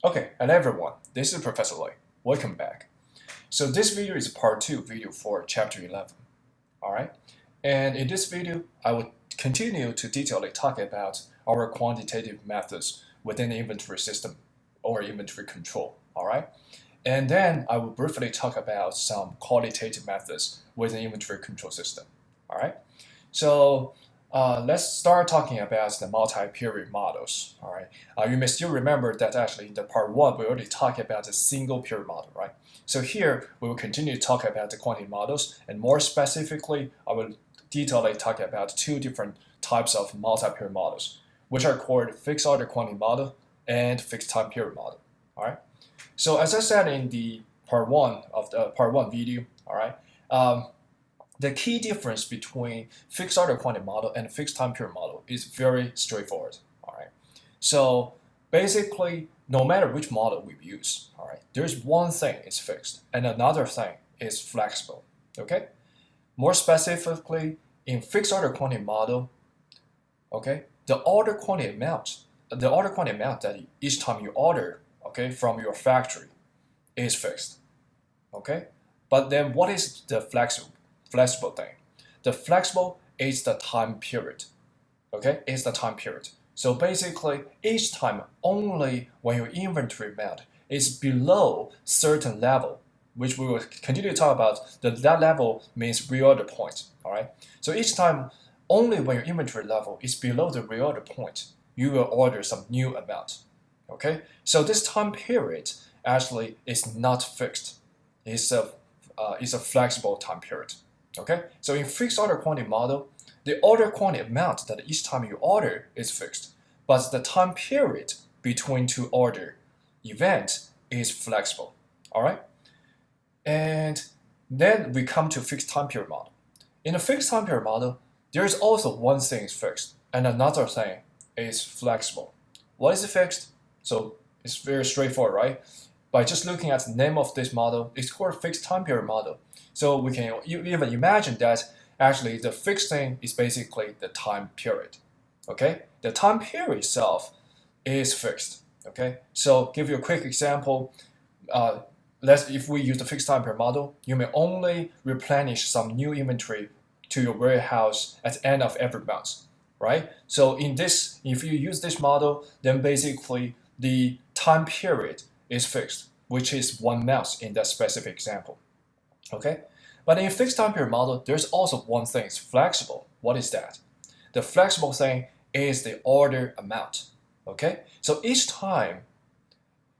Okay, hello everyone, this is Professor Lei. Welcome back. So this video is part 2 video for chapter 11. Alright, and in this video, I will continue to detailedly talk about our quantitative methods within the inventory system or inventory control. Alright, and then I will briefly talk about some qualitative methods within inventory control system. Alright, so let's start talking about the multi-period models. All right, you may still remember that actually in the part 1 we already talked about the single period model, right? So here we will continue to talk about the quantity models, and more specifically, I will detailedly talk about two different types of multi-period models, which are called fixed order quantity model and fixed time period model. All right. So as I said in the part 1 of the part 1 video, all right. The key difference between fixed order quantity model and fixed time period model is very straightforward. All right. So basically, no matter which model we use, all right, there's one thing is fixed and another thing is flexible. Okay. More specifically, in fixed order quantity model, okay, the order quantity amount that each time you order, okay, from your factory is fixed. Okay. But then what is the flexible thing? The flexible is the time period. Okay, is the time period. So basically, each time only when your inventory amount is below certain level, which we will continue to talk about, that level means reorder point. All right. So each time only when your inventory level is below the reorder point, you will order some new amount. Okay. So this time period actually is not fixed. It's a flexible time period. Okay, so in fixed order quantity model, the order quantity amount that each time you order is fixed, but the time period between two order events is flexible. All right, and then we come to fixed time period model. In a fixed time period model, there is also one thing is fixed and another thing is flexible. What is fixed? So it's very straightforward, right? By just looking at the name of this model, it's called fixed time period model. So we can even imagine that actually the fixed thing is basically the time period. Okay, the time period itself is fixed. Okay, so give you a quick example. If we use the fixed time period model, you may only replenish some new inventory to your warehouse at the end of every month, right? So in this, if you use this model, then basically the time period is fixed, which is 1 month in that specific example. Okay, but in fixed time period model, there's also one thing is flexible. What is that? The flexible thing is the order amount. Okay, so each time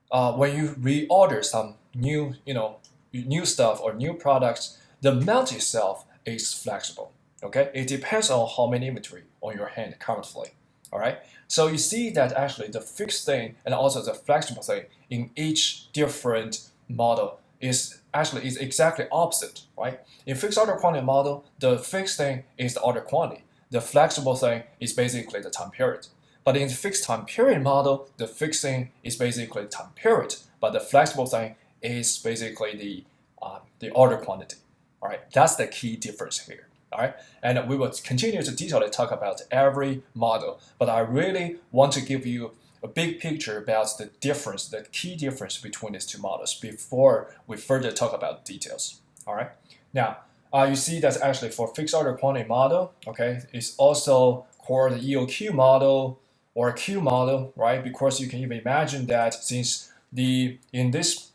when you reorder some new stuff or new products, the amount itself is flexible. Okay, it depends on how many inventory on your hand currently. All right, so you see that actually the fixed thing and also the flexible thing in each different model is exactly opposite, right? In fixed order quantity model, the fixed thing is the order quantity. The flexible thing is basically the time period. But in the fixed time period model, the fixed thing is basically the time period, but the flexible thing is basically the order quantity. All right, that's the key difference here. All right, and we will continue to detailedly talk about every model, but I really want to give you a big picture about the key difference between these two models before we further talk about details. All right, now you see that actually for fixed order quantity model, okay, it's also called the EOQ model or Q model, right? Because you can even imagine that since in this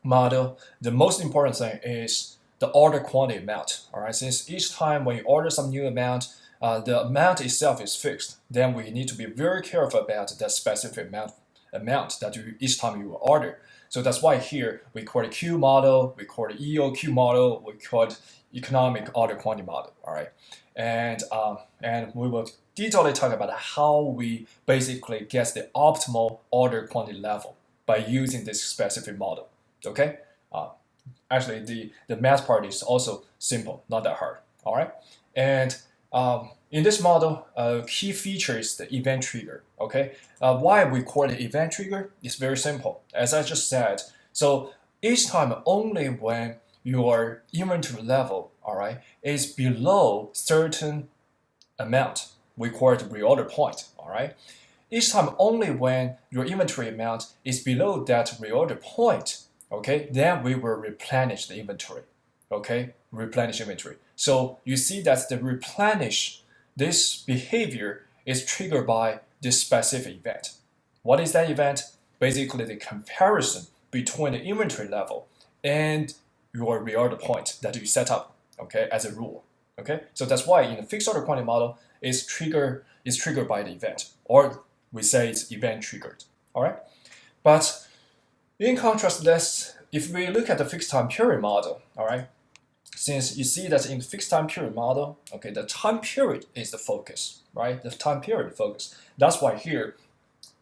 model, the most important thing is the order quantity amount. All right, since each time when you order some new amount, the amount itself is fixed, then we need to be very careful about that specific amount that each time you order. So that's why here we call it Q model, we call it EOQ model, we call it economic order quantity model. All right, and we will detailedly talk about how we basically get the optimal order quantity level by using this specific model. Okay, actually the math part is also simple, not that hard. All right, and in this model, key feature is the event trigger. Okay, why we call it event trigger is very simple. As I just said, so each time only when your inventory level, all right, is below certain amount, we call it reorder point. All right, each time only when your inventory amount is below that reorder point, okay, then we will replenish the inventory, okay, replenish inventory. So you see that the replenish, this behavior is triggered by this specific event. What is that event? Basically the comparison between the inventory level and your reorder point that you set up, okay, as a rule. Okay, so that's why in the fixed order quantity model is triggered by the event, or we say it's event triggered. All right, but in contrast, if we look at the fixed time period model, all right, since you see that in the fixed time period model, okay, the time period is the focus, right? The time period focus. That's why here,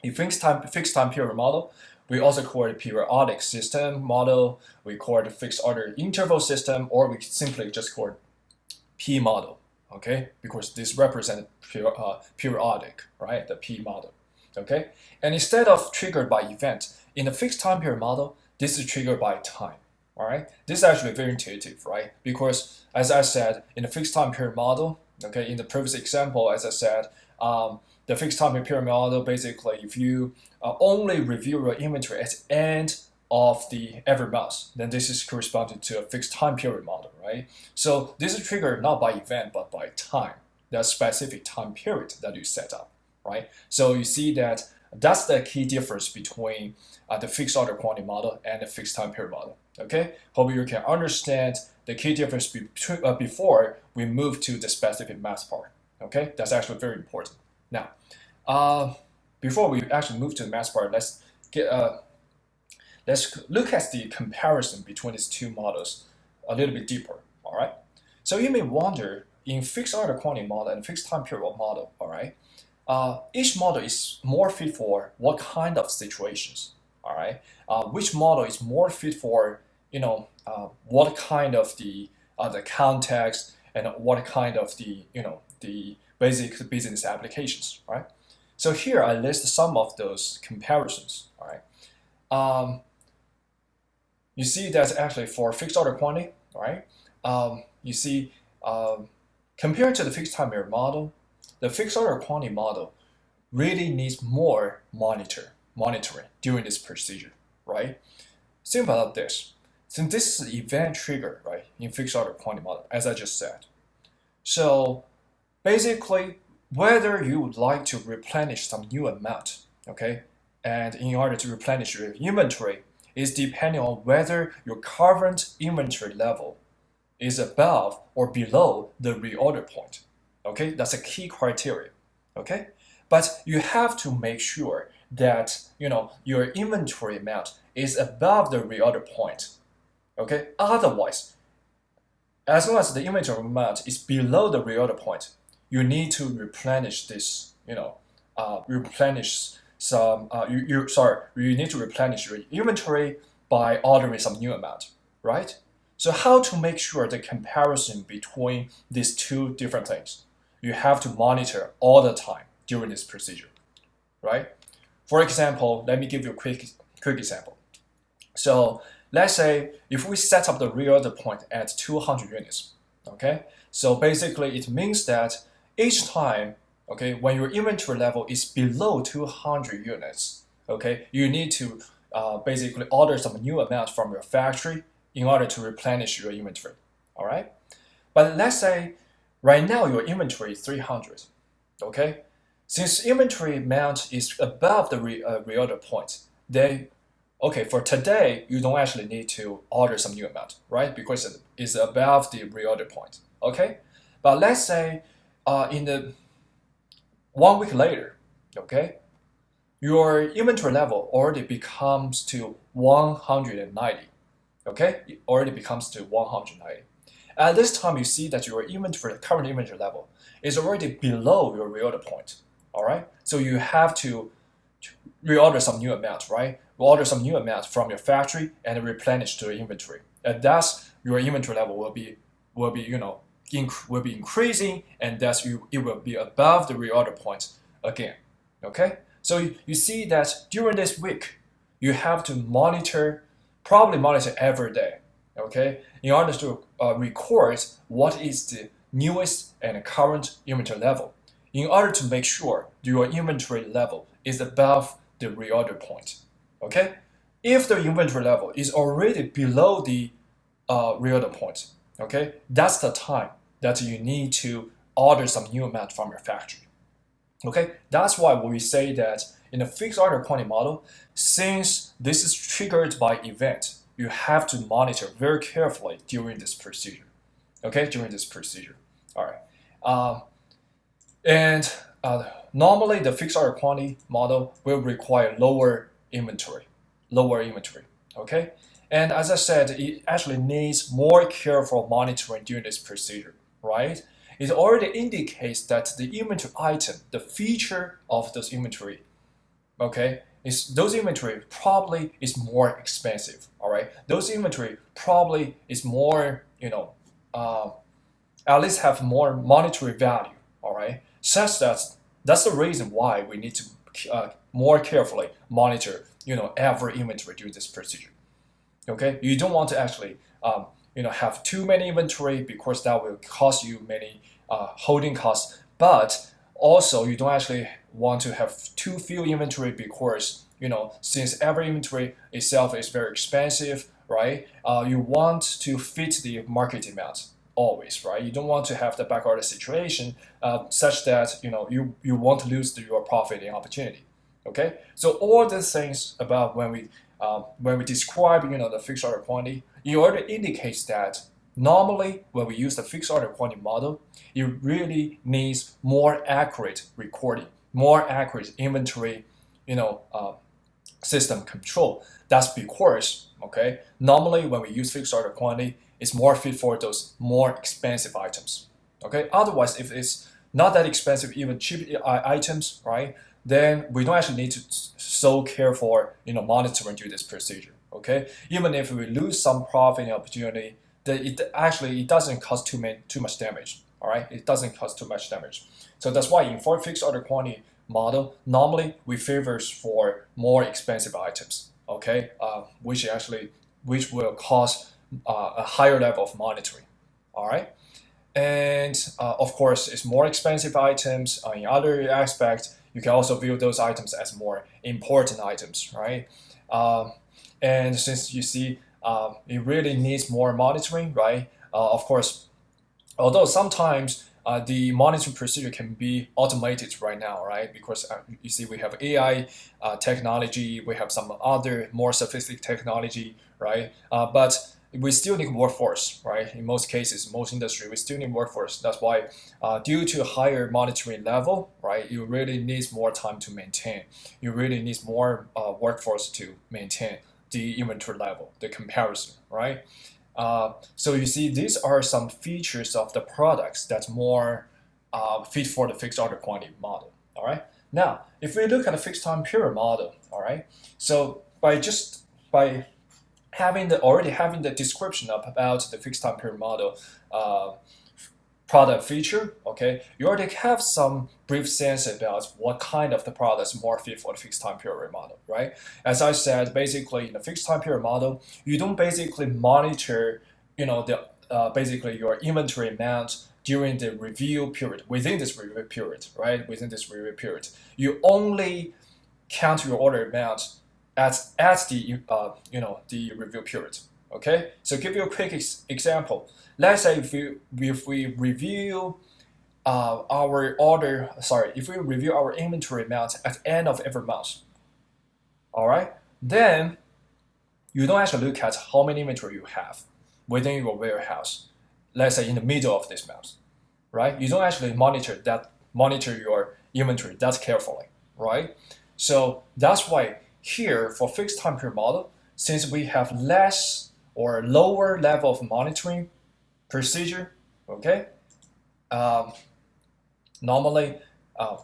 in fixed time period model, we also call it periodic system model. We call it fixed order interval system, or we simply just call it P model, okay? Because this represents periodic, right? The P model, okay? And instead of triggered by event, in the fixed time period model, this is triggered by time, all right? This is actually very intuitive, right? Because as I said, in the fixed time period model, okay, in the previous example, as I said, the fixed time period model, basically, if you only review your inventory at the end of every month, then this is corresponding to a fixed time period model, right? So this is triggered not by event, but by time, that specific time period that you set up, right? So you see that that's the key difference between the fixed order quantity model and the fixed time period model, okay? Hope you can understand the key difference before we move to the specific math part, okay? That's actually very important. Now, before we actually move to the math part, let's look at the comparison between these two models a little bit deeper, all right? So you may wonder, in fixed order quantity model and fixed time period model, all right, each model is more fit for what kind of situations, all right? Which model is more fit for, what kind of the context and what kind of the basic business applications, right? So here I list some of those comparisons, all right? You see that actually for fixed order quantity, right? You see, compared to the fixed time period model, the fixed order quantity model really needs more monitoring during this procedure, right? Think about this. Since this is event trigger, right, in fixed order quantity model, as I just said. So basically, whether you would like to replenish some new amount, okay, and in order to replenish your inventory, is depending on whether your current inventory level is above or below the reorder point. Okay, that's a key criteria. Okay, but you have to make sure that your inventory amount is above the reorder point. Okay, otherwise, as long as the inventory amount is below the reorder point, you need to replenish this. Replenish some. You need to replenish your inventory by ordering some new amount, right? So how to make sure the comparison between these two different things? You have to monitor all the time during this procedure, right? For example, let me give you a quick example. So let's say if we set up the reorder point at 200 units, okay? So basically it means that each time, okay, when your inventory level is below 200 units, okay, you need to basically order some new amount from your factory in order to replenish your inventory, all right? But let's say right now your inventory is 300, okay? Since inventory amount is above the reorder point, then, okay, for today, you don't actually need to order some new amount, right? Because it's above the reorder point, okay? But let's say in the 1 week later, okay, your inventory level already becomes to 190, okay? It already becomes to 190. At this time, you see that your current inventory level is already below your reorder point, all right? So you have to reorder some new amount, right? Order some new amount from your factory and replenish to your inventory. And thus, your inventory level will be increasing, and thus it will be above the reorder point again, okay? So you see that during this week, you have to probably monitor every day, okay, in order to record what is the newest and current inventory level, in order to make sure your inventory level is above the reorder point. Okay, if the inventory level is already below the reorder point, okay, that's the time that you need to order some new amount from your factory. Okay, that's why we say that in a fixed order quantity model, since this is triggered by event, you have to monitor very carefully during this procedure. Okay, during this procedure. All right. And normally the fixed order quantity model will require lower inventory. Okay. And as I said, it actually needs more careful monitoring during this procedure, right? It already indicates that the inventory item, the feature of this inventory, okay, is those inventory probably is more expensive. All right, those inventory probably is more, at least have more monetary value. All right, such that that's the reason why we need to more carefully monitor, every inventory during this procedure. Okay, you don't want to actually have too many inventory because that will cost you many holding costs, but also you don't actually want to have too few inventory because since every inventory itself is very expensive, right? You want to fit the market demand always, right? You don't want to have the backorder situation such that you won't lose your profit and opportunity. Okay, so all the things about when we describe the fixed order quantity, it already indicates that normally when we use the fixed order quantity model, it really needs more accurate recording, more accurate inventory, system control. That's because normally when we use fixed order quantity, it's more fit for those more expensive items. Okay, otherwise if it's not that expensive, even cheap items, right? Then we don't actually need to so care for monitoring through this procedure. Okay, even if we lose some profit and opportunity, that it doesn't cause too much damage. All right, it doesn't cause too much damage. So that's why in for fixed order quantity model, normally we favors for more expensive items. Okay, which will cause a higher level of monitoring. All right. And of course, it's more expensive items. In other aspects, you can also view those items as more important items, right? And since you see it really needs more monitoring, right? Of course, although sometimes the monitoring procedure can be automated right now, right? Because you see we have AI technology, we have some other more sophisticated technology, right? But we still need workforce, right? In most cases, most industry, we still need workforce. That's why, due to higher monitoring level, right, you really needs more time to maintain. You really needs more workforce to maintain the inventory level, the comparison, right? So you see, these are some features of the products that's more fit for the fixed order quantity model. All right. Now, if we look at a fixed time period model, all right. So by already having the description about the fixed time period model product feature, okay, you already have some brief sense about what kind of the products more fit for the fixed time period model, right? As I said, basically in the fixed time period model, you don't basically monitor, the basically your inventory amount during the review period, within this review period, right? Within this review period, you only count your order amount at the the review period. Okay, so give you a quick example. Let's say if we review if we review our inventory amount at the end of every month, all right, then you don't actually look at how many inventory you have within your warehouse. Let's say in the middle of this month, right? You don't actually monitor your inventory that carefully, right? So that's why here for fixed time period model, since we have less or lower level of monitoring procedure, okay, normally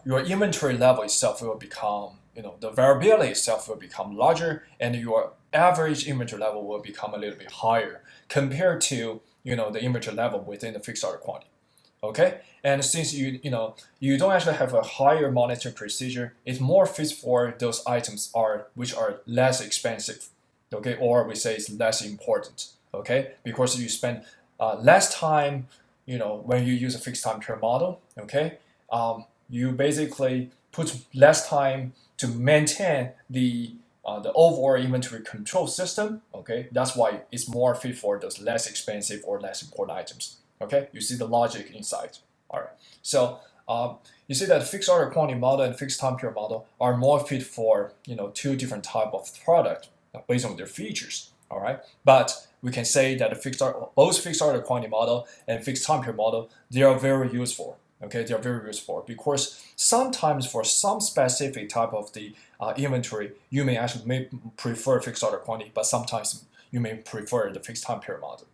your inventory level itself will become, the variability itself will become larger, and your average inventory level will become a little bit higher compared to the inventory level within the fixed order quantity. Okay, and since you don't actually have a higher monitoring procedure, it's more fit for those items which are less expensive, okay, or we say it's less important, okay, because you spend less time, when you use a fixed time period model, okay, you basically put less time to maintain the overall inventory control system. Okay, that's why it's more fit for those less expensive or less important items. Okay, you see the logic inside. All right, so you see that fixed order quantity model and fixed time period model are more fit for two different type of product based on their features. All right, but we can say that both fixed order quantity model and fixed time period model, they are very useful. Okay, they are very useful because sometimes for some specific type of the inventory, you may prefer fixed order quantity, but sometimes you may prefer the fixed time period model.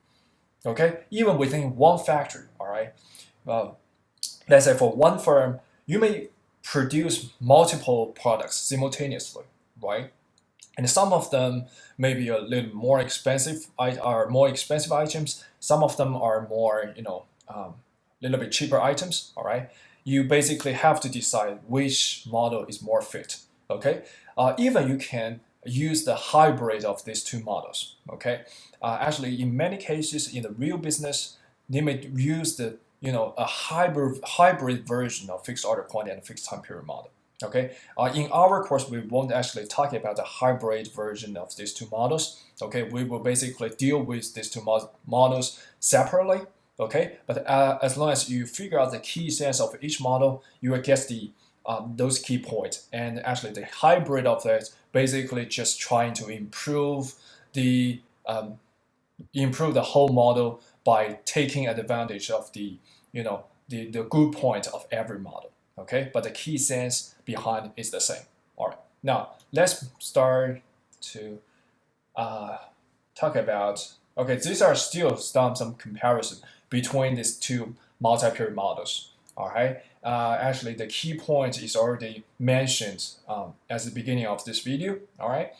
Okay, even within one factory. All right, let's say for one firm, you may produce multiple products simultaneously, right? And some of them may be a little more expensive, are more expensive items. Some of them are more, little bit cheaper items. All right, you basically have to decide which model is more fit. Okay, even you can use the hybrid of these two models. Okay, actually, in many cases in the real business, they may use the a hybrid version of fixed order quantity and fixed time period model. Okay, in our course, we won't actually talk about the hybrid version of these two models. Okay, we will basically deal with these two models separately. Okay, but as long as you figure out the key sense of each model, you will get the those key points. And actually, the hybrid of that basically just trying to improve the whole model by taking advantage of the the good point of every model. Okay, but the key sense behind is the same. All right, now let's start to talk about. Okay, these are still some comparison between these two multi-period models. All right, actually the key point is already mentioned at the beginning of this video. All right,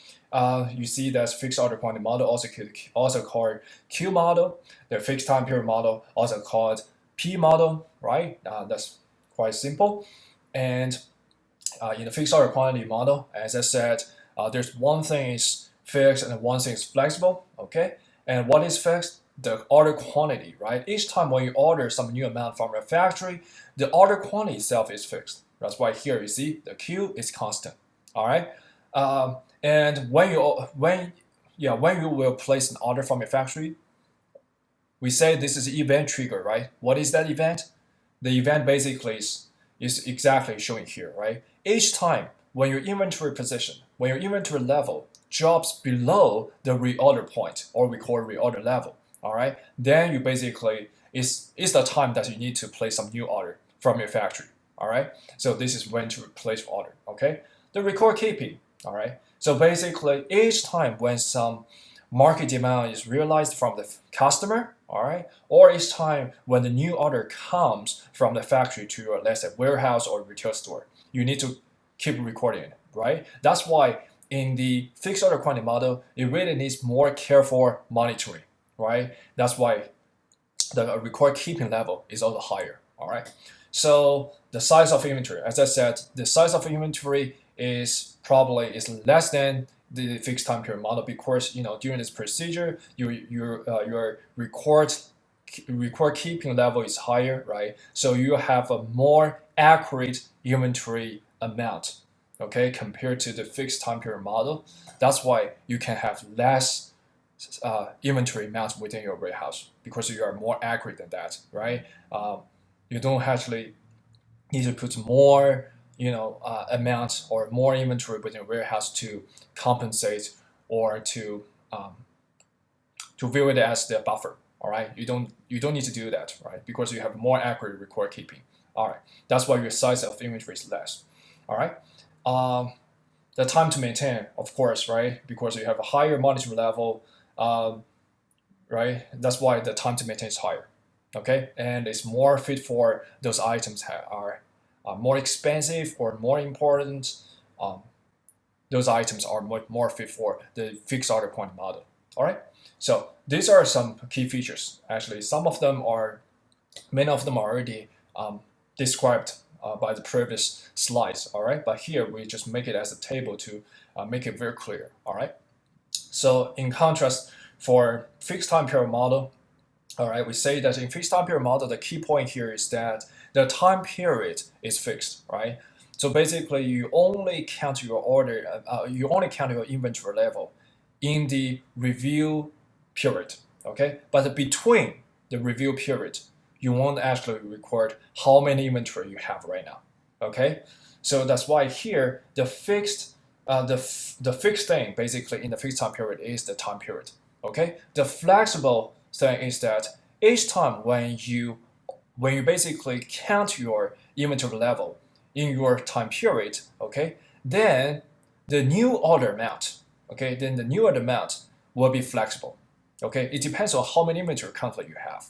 you see that fixed order quantity model, also called Q model, the fixed time period model, also called P model. Right, that's quite simple. And in the fixed order quantity model, as I said, there's one thing is fixed and one thing is flexible. Okay, and what is fixed? The order quantity, right? Each time when you order some new amount from a factory, the order quantity itself is fixed. That's why here you see the Q is constant. All right, and when you will place an order from a factory, we say this is event trigger, right? What is that event? The event basically is exactly showing here, right? Each time when your inventory position, when your inventory level drops below the reorder point, or we call reorder level, all right, then you basically is the time that you need to place some new order from your factory. All right, so this is when to place order. Okay, the record keeping. All right, so basically each time when some market demand is realized from the customer, all right, or each time when the new order comes from the factory to your, let's say, warehouse or retail store, you need to keep recording it, right? That's why in the fixed order quantity model, it really needs more careful monitoring, right? That's why the record keeping level is also higher, all right? So the size of inventory, as I said, the size of inventory is less than the fixed time period model because during this procedure your record keeping level is higher, right? So you have a more accurate inventory amount, okay, compared to the fixed time period model. That's why you can have less inventory amounts within your warehouse because you are more accurate than that, right? You don't actually need to put more amount or more inventory within your warehouse to compensate or to view it as the buffer. All right, you don't need to do that, right? Because you have more accurate record keeping. All right, that's why your size of inventory is less. All right, the time to maintain, of course, right? Because you have a higher monitoring level, right? That's why the time to maintain is higher. Okay, and it's more fit for those items that are more expensive or more important. Those items are more fit for the fixed order quantity model. All right, so these are some key features. Actually, many of them are already described by the previous slides. All right, but here we just make it as a table to make it very clear. All right, so in contrast, for fixed time period model, all right, we say that in fixed time period model, the key point here is that the time period is fixed, right? So basically, you only count your order, you only count your inventory level in the review period, okay? But between the review period, you won't actually record how many inventory you have right now, okay? So that's why here the fixed thing basically in the fixed time period is the time period, okay? The flexible thing is that each time when you basically count your inventory level in your time period, okay, then the new order amount, okay, then the new order amount will be flexible, okay. It depends on how many inventory currently you have,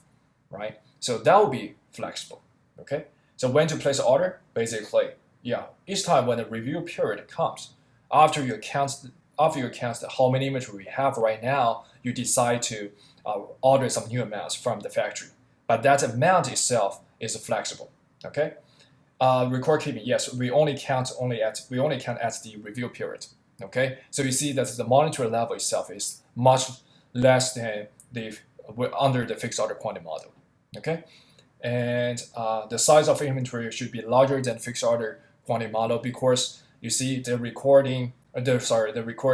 right? So that will be flexible, okay. So when to place an order, basically, yeah, each time when the review period comes, after you count how many inventory we have right now, you decide to order some new amounts from the factory. But that amount itself is flexible, okay? Record keeping, yes, we only count at the review period, okay? So you see that the monetary level itself is much less than under the fixed order quantity model, okay? And the size of inventory should be larger than fixed order quantity model because you see the record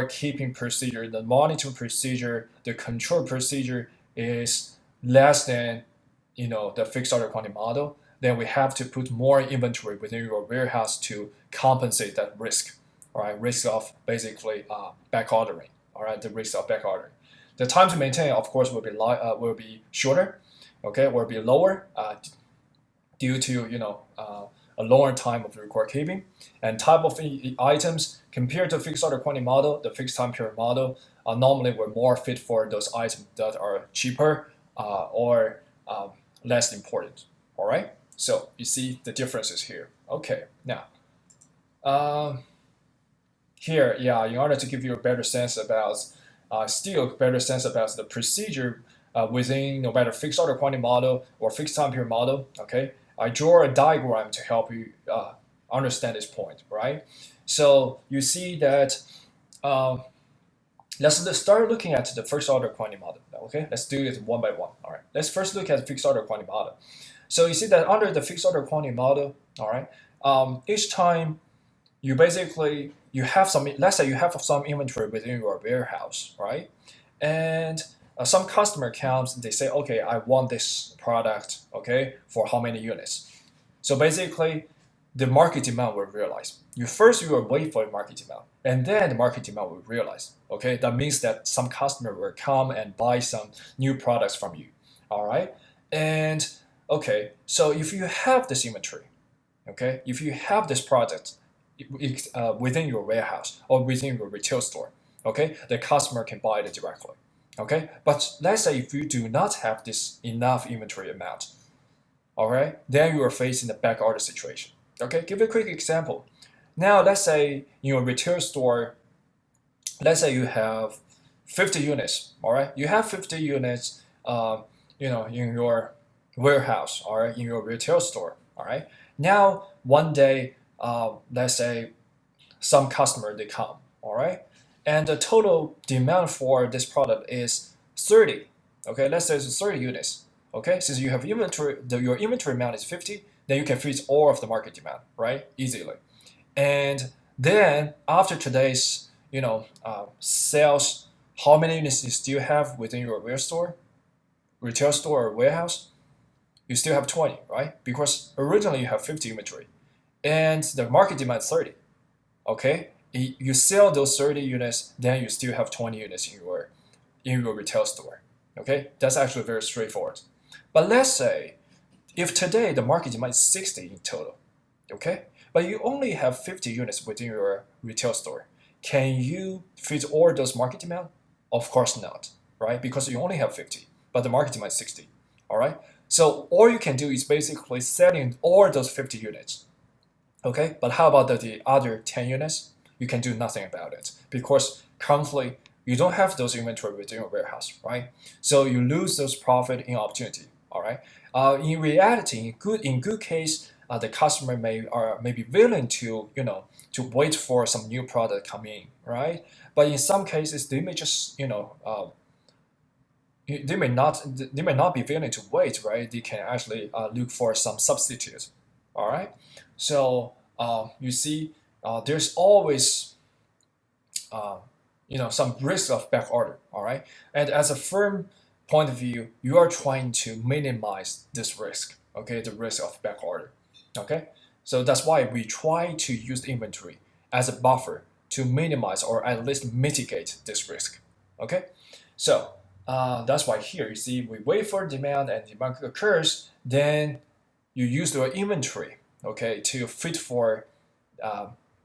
keeping procedure, the monitoring procedure, the control procedure is less than the fixed order quantity model. Then we have to put more inventory within your warehouse to compensate that risk, all right? Risk of basically back ordering, all right? The risk of back ordering. The time to maintain, of course, will be shorter, okay? Will be lower due to a longer time of record keeping, and type of items compared to fixed order quantity model. The fixed time period model normally we're more fit for those items that are cheaper or less important. All right. So you see the differences here. Okay. Now, here, yeah, in order to give you a better sense about, the procedure within no matter fixed order quantity model or fixed time period model. Okay. I draw a diagram to help you understand this point, right? So you see that. Let's start looking at the first order quantity model. Okay, let's do it one by one. All right, let's first look at the fixed order quantity model. So you see that under the fixed order quantity model, all right, each time you basically have some, let's say you have some inventory within your warehouse, right? And some customer comes, they say, okay, I want this product, okay, for how many units? So basically, the market demand will realize. You will wait for the market demand, and then the market demand will realize. Okay, that means that some customer will come and buy some new products from you. All right, and okay, so if you have this inventory, okay, if you have this product within your warehouse or within your retail store, okay, the customer can buy it directly. Okay, but let's say if you do not have this enough inventory amount, all right, then you are facing the back order situation. Okay, give a quick example. Now, let's say in your retail store, let's say you have 50 units. All right, you have 50 units, in your warehouse, all right, in your retail store. All right. Now, one day, let's say some customer they come. All right, and the total demand for this product is 30. Okay, let's say it's 30 units. Okay, since you have inventory, your inventory amount is 50, then you can fit all of the market demand, right? Easily. And then after today's, sales, how many units you still have within your retail store or warehouse? You still have 20, right? Because originally you have 50 inventory, and the market demand is 30. Okay, you sell those 30 units, then you still have 20 units in your retail store. Okay, that's actually very straightforward. But let's say if today the market demand is 60 in total, okay, but you only have 50 units within your retail store, can you fit all those market demand? Of course not, right? Because you only have 50, but the market demand is 60, all right? So all you can do is basically selling all those 50 units, okay? But how about the other 10 units? You can do nothing about it because currently you don't have those inventory within your warehouse, right? So you lose those profit in opportunity. All right. In reality, in good case, the customer may be willing to wait for some new product come in, right? But in some cases, they may just they may not be willing to wait, right? They can actually look for some substitute. All right. So you see there's always some risk of back order. All right, and as a firm point of view, you are trying to minimize this risk. Okay, the risk of back order. Okay, so that's why we try to use the inventory as a buffer to minimize or at least mitigate this risk. Okay, so that's why here you see we wait for demand and demand occurs, then you use your inventory, okay, to fit for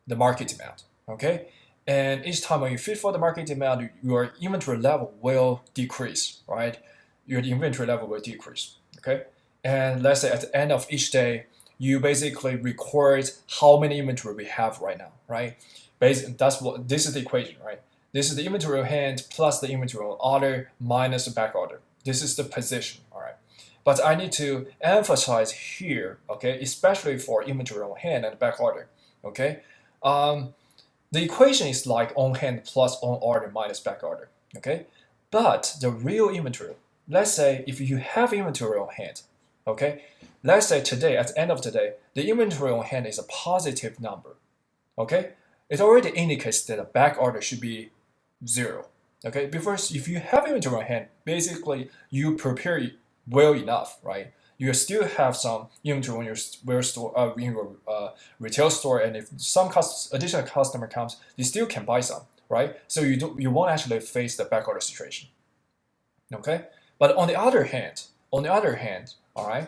the market demand. Okay, and each time when you fit for the market demand, your inventory level will decrease, right? Your inventory level will decrease. Okay, and let's say at the end of each day, you basically record how many inventory we have right now, right? This is the equation, right? This is the inventory on hand plus the inventory on order minus the back order. This is the position, all right? But I need to emphasize here, okay, especially for inventory on hand and back order, okay? The equation is like on hand plus on order minus back order, okay? But the real inventory, let's say if you have inventory on hand, okay? Let's say today, at the end of the day, the inventory on hand is a positive number, okay? It already indicates that a back order should be 0, okay? Because if you have inventory on hand, basically you prepare well enough, right? You still have some inventory in your retail store, and if some additional customer comes, you still can buy some, right? So you won't actually face the back order situation, okay? But on the other hand, all right,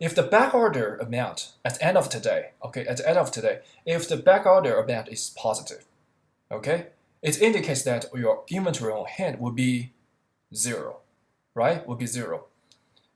if the back order amount at the end of today, okay, if the back order amount is positive, okay, it indicates that your inventory on hand will be 0, right? Will be 0,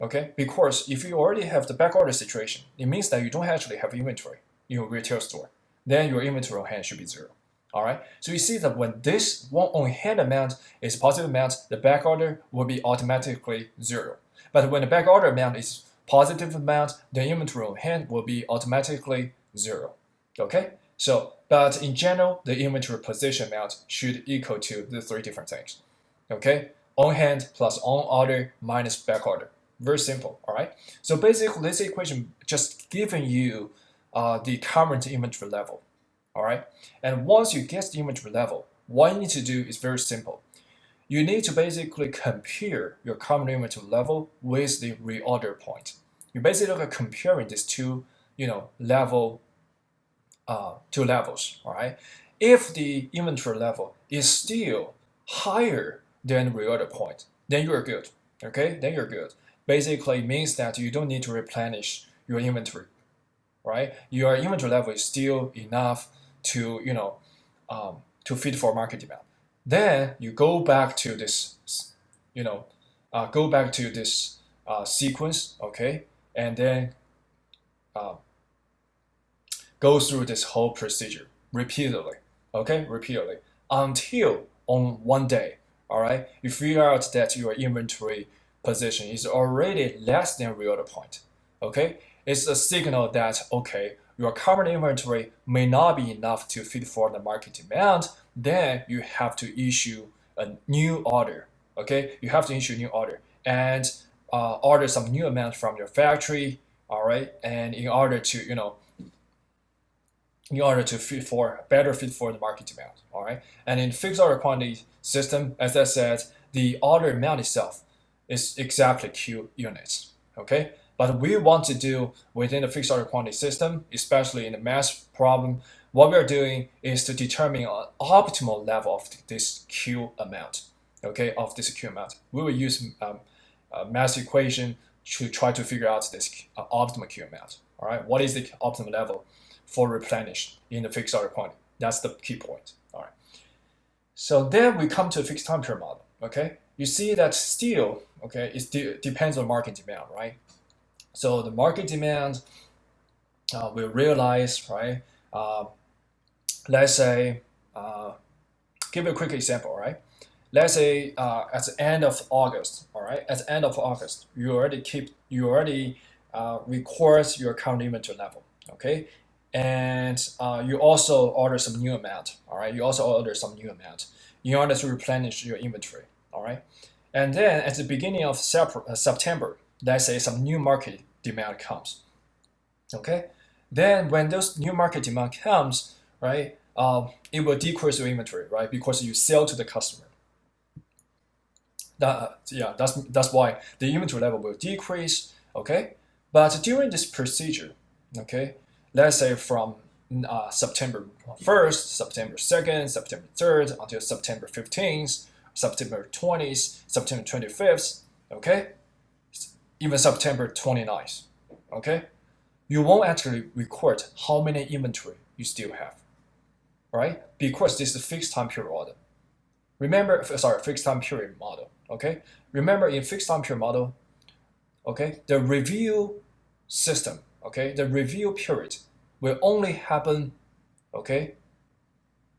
okay? Because if you already have the back order situation, it means that you don't actually have inventory in your retail store. Then your inventory on hand should be 0. All right. So you see that when this one on hand amount is a positive amount, the back order will be automatically 0. But when the back order amount is positive amount, the inventory on hand will be automatically 0. Okay. So, but in general, the inventory position amount should equal to the 3 different things. Okay. On hand plus on order minus back order. Very simple. All right. So basically, this equation just giving you the current inventory level. All right. And once you get the inventory level, what you need to do is very simple. You need to basically compare your current inventory level with the reorder point. You're basically comparing these two, levels. All right. If the inventory level is still higher than reorder point, then you're good. Okay. Then you're good. Basically, it means that you don't need to replenish your inventory. Right. Your inventory level is still enough to to fit for market demand. Then you go back to this sequence, okay, and then go through this whole procedure repeatedly, okay, until on one day, all right, you figure out that your inventory position is already less than reorder point, okay. It's a signal that, okay, your current inventory may not be enough to fit for the market demand, then you have to issue a new order. Okay, you have to issue a new order and order some new amount from your factory. All right, and in order to better fit for the market demand. All right, and in fixed order quantity system, as I said, the order amount itself is exactly Q units. Okay. But we want to do within the fixed order quantity system, especially in the mass problem, what we're doing is to determine an optimal level of this Q amount, okay, of this Q amount. We will use a mass equation to try to figure out this optimal Q amount, all right? What is the optimal level for replenish in the fixed order quantity? That's the key point, all right? So then we come to a fixed time period model, okay? You see that still, okay, it depends on market demand, right? So the market demand will realize, right? Let's say, give you a quick example, right? Let's say at the end of August, all right? At the end of August, you already record your current inventory level, okay? And you also order some new amount, all right? You also order some new amount in order to replenish your inventory, all right? And then at the beginning of September, let's say some new market demand comes. Okay, Then when those new market demand comes, right, it will decrease your inventory, right, because you sell to the customer. Yeah, that's why the inventory level will decrease. Okay, but during this procedure, okay, let's say from September 1st, September 2nd, September 3rd until September 15th, September 20th, September 25th, okay, even September 29th, okay, you won't actually record how many inventory you still have, right? Because this is a fixed time period order. Remember, sorry, fixed time period model. Okay, remember in fixed time period model, okay, the review system, okay, the review period will only happen, okay,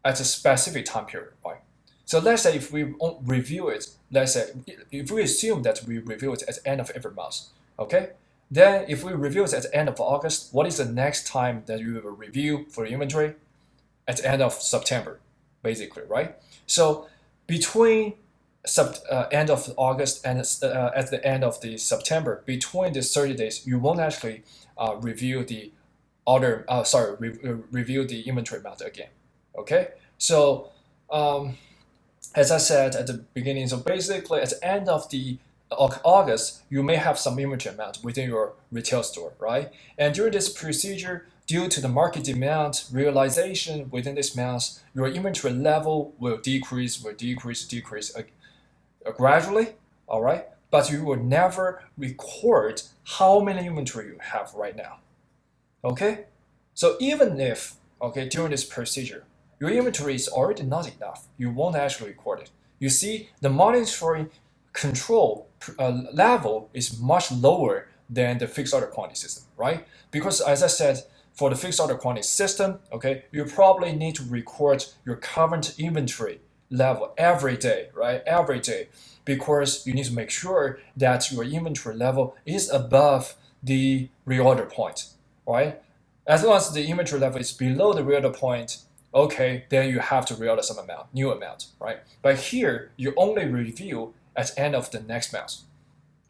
at a specific time period, right? So let's say if we review it, let's say if we assume that we review it at the end of every month, okay, then if we review it at the end of August, what is the next time that you will review for the inventory? At the end of September, basically, right? So between end of August and at the end of the September, between the 30 days, you won't actually review the review the inventory amount again. Okay, so as I said at the beginning, so basically at the end of the August, you may have some inventory amount within your retail store, right? And during this procedure, due to the market demand realization within this month, your inventory level will decrease gradually, all right? But you will never record how many inventory you have right now, okay? So even if, okay, during this procedure, your inventory is already not enough, you won't actually record it. You see, the monitoring control level is much lower than the fixed order quantity system, right? Because as I said, for the fixed order quantity system, okay, you probably need to record your current inventory level every day, right? Every day, because you need to make sure that your inventory level is above the reorder point, right? As long as the inventory level is below the reorder point, okay, then you have to reorder some amount, new amount, right? But here, you only review at the end of the next month.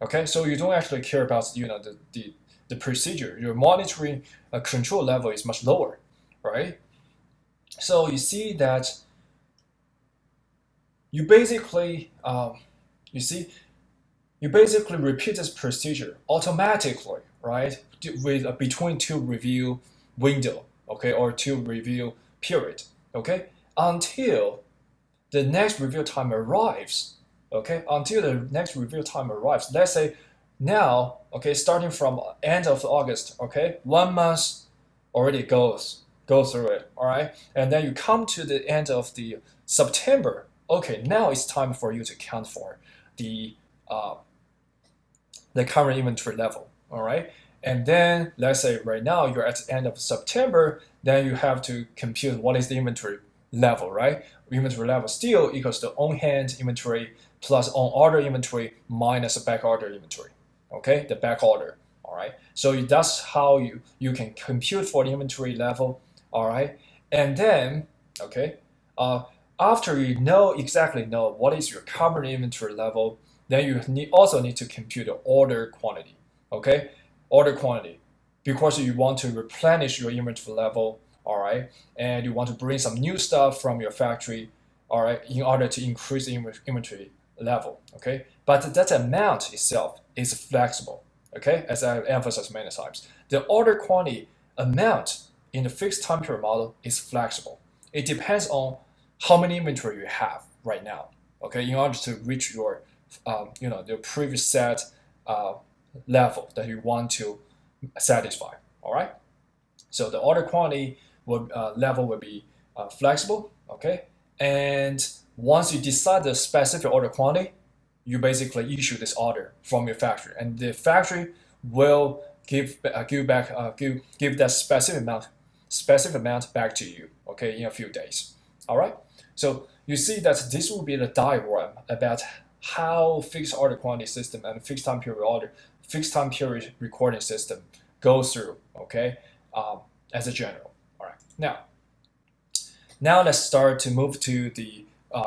Okay, so you don't actually care about the procedure. Your monitoring control level is much lower, right? So you see that you basically you see you basically repeat this procedure automatically, right? With between two review window, okay, or two review period, okay, until the next review time arrives, okay, until the next review time arrives. Let's say now, okay, starting from end of August, okay, 1 month already go through it, all right, and then you come to the end of the September. Okay, now it's time for you to count for the uh, the current inventory level, all right. And then let's say right now you're at the end of September, then you have to compute what is the inventory level, right? Inventory level still equals the on-hand inventory plus on-order inventory minus the back order inventory, okay? The back order, all right? So that's how you can compute for the inventory level, all right? And then, okay, after you exactly know what is your current inventory level, then you also need to compute the order quantity, okay? Order quantity, because you want to replenish your inventory level, all right? And you want to bring some new stuff from your factory, all right, in order to increase the inventory level, okay? But that amount itself is flexible, okay? As I emphasized many times, the order quantity amount in the fixed time period model is flexible. It depends on how many inventory you have right now, okay, in order to reach your the previous set level that you want to satisfy. All right. So the order quantity level will be flexible. Okay. And once you decide the specific order quantity, you basically issue this order from your factory, and the factory will give that specific amount back to you. Okay, in a few days. All right. So you see that this will be the diagram about how fixed order quantity system and fixed time period recording system goes through. Okay, as a general. All right. Now let's start to move to the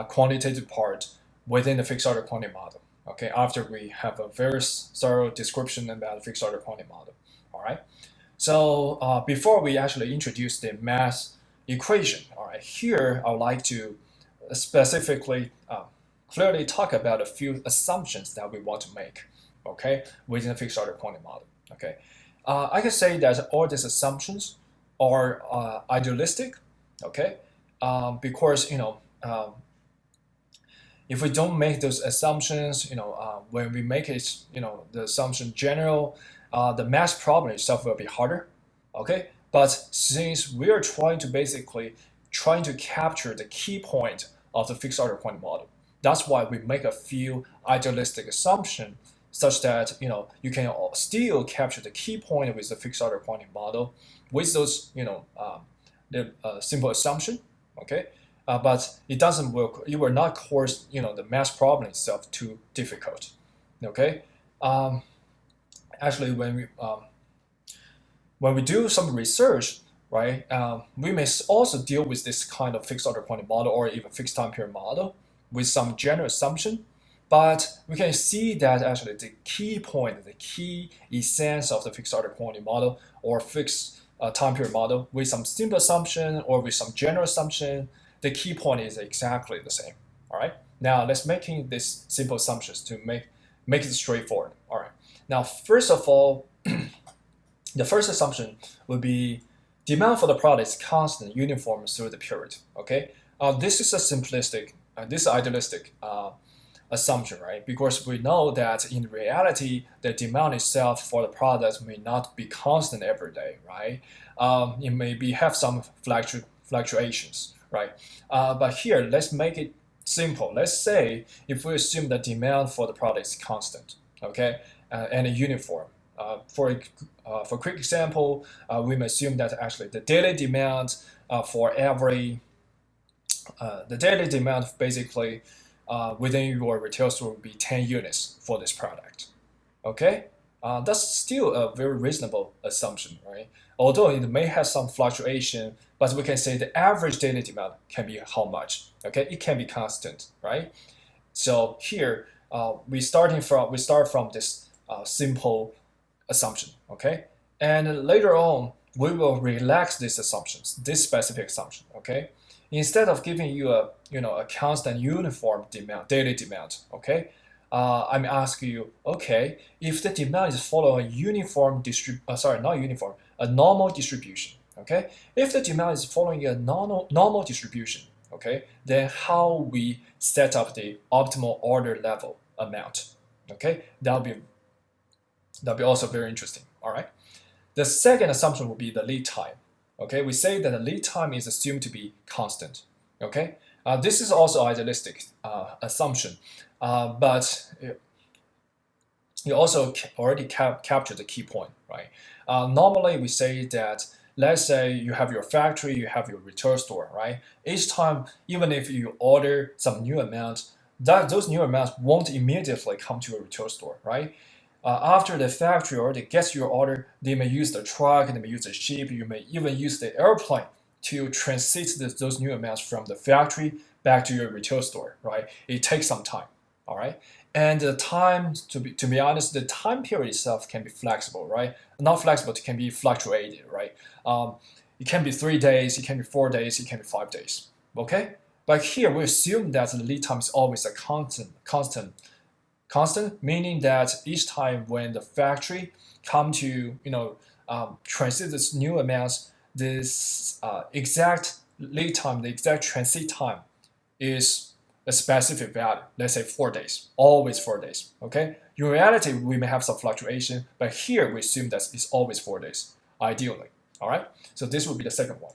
quantitative part within the fixed order quantity model. Okay, after we have a very thorough description about the fixed order quantity model. All right. So before we actually introduce the math equation, all right, here I would like to specifically clearly talk about a few assumptions that we want to make, okay, within a fixed order quantity model. Okay, I can say that all these assumptions are idealistic, okay, because if we don't make those assumptions, when we make it, the assumption general, the math problem itself will be harder, okay? But since we are trying to capture the key point of the fixed order quantity model, that's why we make a few idealistic assumptions such that you can still capture the key point with the fixed order quantity model with those the simple assumption, okay? But it doesn't work. It will not cause the math problem itself too difficult, okay? Actually, when we do some research, right, we may also deal with this kind of fixed order quantity model or even fixed time period model with some general assumption. But we can see that actually the key point, the key essence of the fixed order quantity model or fixed time period model with some simple assumption or with some general assumption, the key point is exactly the same. All right. Now let's making these simple assumptions to make it straightforward. All right. Now first of all, the first assumption would be demand for the product is constant, uniform through the period. Okay. This is a simplistic, this is idealistic assumption, right? Because we know that in reality, the demand itself for the product may not be constant every day, right? It may have some fluctuations, right? But here, let's make it simple. Let's say if we assume the demand for the product is constant, okay, and uniform. For quick example, we may assume that actually the daily demand for every the daily demand basically within your retail store will be 10 units for this product. Okay, that's still a very reasonable assumption, right? Although it may have some fluctuation, but we can say the average daily demand can be how much? Okay, it can be constant, right? So here we start from this simple assumption, okay? And later on, we will relax these assumptions, this specific assumption, okay? Instead of giving you a constant uniform demand, daily demand, okay? I'm asking you, okay, if the demand is following a a normal distribution, okay? If the demand is following a normal distribution, okay, then how we set up the optimal order level amount, okay? That'll be also very interesting, all right? The second assumption will be the lead time. Okay, we say that the lead time is assumed to be constant. Okay, this is also idealistic assumption, but you also already captured the key point, right? Normally, we say that let's say you have your factory, you have your retail store, right? Each time, even if you order some new amounts, those new amounts won't immediately come to your retail store, right? After the factory already gets your order, they may use the truck, they may use the ship, you may even use the airplane to transit those new amounts from the factory back to your retail store, right? It takes some time, all right? And the time, to be honest, the time period itself can be flexible, right? Not flexible, it can be fluctuated, right? It can be 3 days, it can be 4 days, it can be 5 days, okay? But here we assume that the lead time is always a constant, meaning that each time when the factory come to transit this new amounts, this exact lead time, the exact transit time is a specific value. Let's say 4 days, always 4 days. Okay. In reality, we may have some fluctuation, but here we assume that it's always 4 days, ideally. All right. So this would be the second one.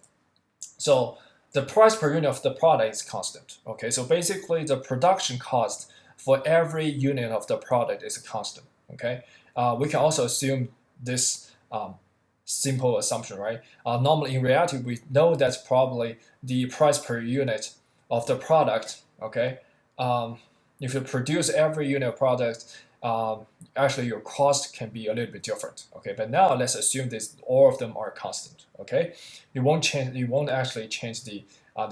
So the price per unit of the product is constant. Okay. So basically, the production cost for every unit of the product is a constant. Okay, we can also assume this simple assumption, right? Normally, in reality, we know that probably the price per unit of the product. Okay, if you produce every unit of product, actually your cost can be a little bit different. Okay, but now let's assume this all of them are constant. Okay, you won't change. You won't actually change the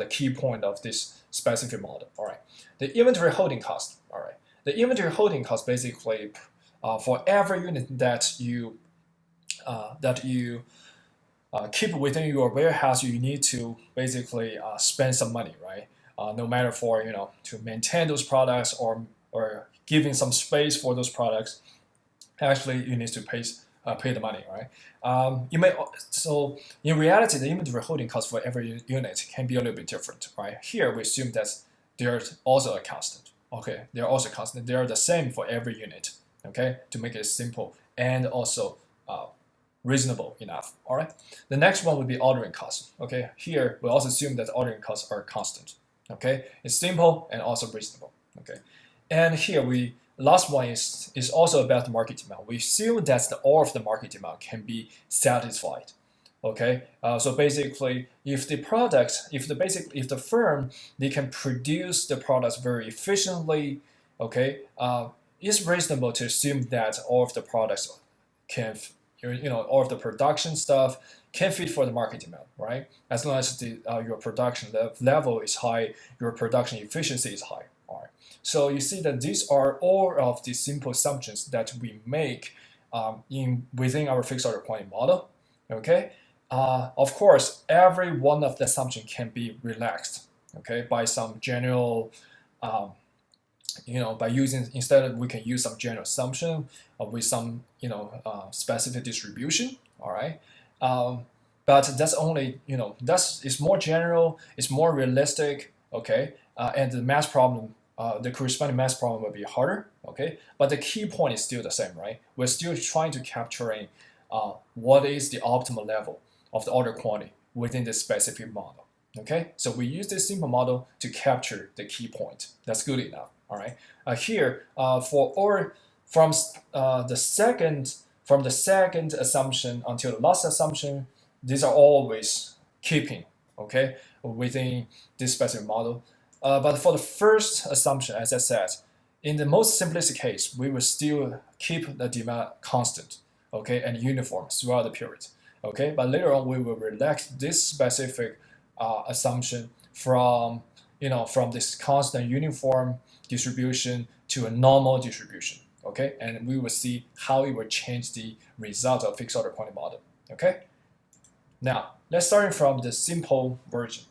key point of this specific model. All right, the inventory holding cost. All right, the inventory holding cost basically for every unit that you keep within your warehouse, you need to basically spend some money, right? No matter for to maintain those products or giving some space for those products. Actually, you need to pay the money, right? You may so in reality, the inventory holding cost for every unit can be a little bit different, right? Here we assume that there's also a constant. Okay, they're also constant. They're the same for every unit. Okay, to make it simple and also reasonable enough. All right. The next one would be ordering costs. Okay, here we also assume that ordering costs are constant. Okay, it's simple and also reasonable. Okay, and here last one is also about the market demand. We assume that all of the market demand can be satisfied. Okay, so basically, if the firm they can produce the products very efficiently, okay, it's reasonable to assume that all of the products can, all of the production stuff can fit for the market demand, right? As long as your production level is high, your production efficiency is high. All right. So you see that these are all of the simple assumptions that we make within our fixed order quantity model. Okay. Of course, every one of the assumptions can be relaxed. Okay, by some general by using instead we can use some general assumption with some specific distribution. All right, but that's only it's more general, it's more realistic. Okay, and the math problem, the corresponding math problem will be harder. Okay, but the key point is still the same, right? We're still trying to capturing what is the optimal level of the order quantity within this specific model. Okay, so we use this simple model to capture the key point. That's good enough. All right. Here, from the second assumption until the last assumption, these are always keeping within this specific model. But for the first assumption, as I said, in the most simplistic case, we will still keep the demand constant, and uniform throughout the period. Okay, but later on we will relax this specific assumption from this constant uniform distribution to a normal distribution. Okay, and we will see how it will change the result of fixed order quantity model. Okay, now let's start from the simple version.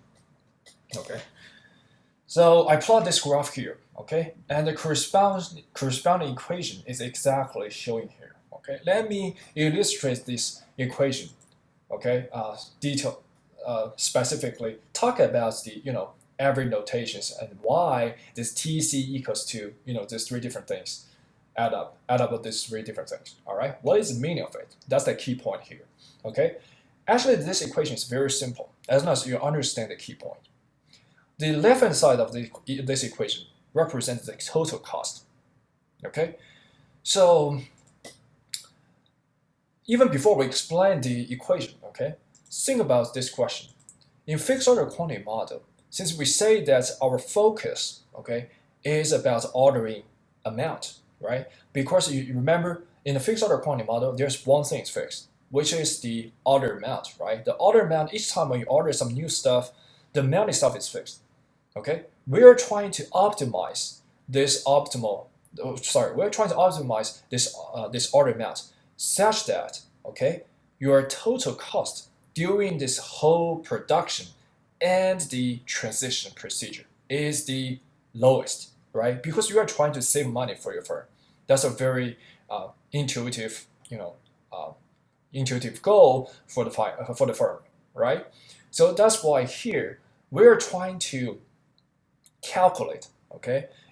Okay, so I plot this graph here. Okay, and the corresponding equation is exactly showing here. Okay, let me illustrate this equation. Okay, specifically talk about the average notations and why this TC equals to these three different things add up with these three different things. All right, what is the meaning of it? That's the key point here. Okay, actually this equation is very simple as long as you understand the key point. The left hand side of this equation represents the total cost. Okay, so even before we explain the equation, okay, think about this question. In fixed order quantity model, since we say that our focus, is about ordering amount, right? Because you remember in the fixed order quantity model, there's one thing is fixed, which is the order amount, right? The order amount, each time when you order some new stuff, the amount itself is fixed. Okay, we are trying to optimize this this order amount such that your total cost during this whole production and the transition procedure is the lowest, right? Because you are trying to save money for your firm. That's a very intuitive goal for the firm, right? So that's why here we're trying to calculate,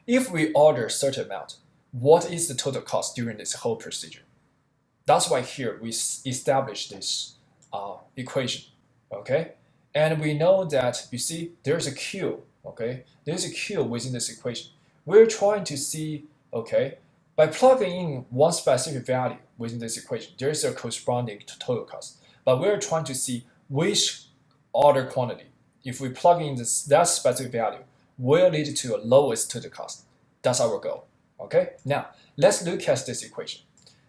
if we order a certain amount, what is the total cost during this whole procedure? That's why here we establish this equation, and we know that you see there's a Q, there's a Q within this equation. We're trying to see, by plugging in one specific value within this equation, there's a corresponding total cost. But we're trying to see which order quantity, if we plug in that specific value, will lead to a lowest total cost. That's our goal. Now let's look at this equation.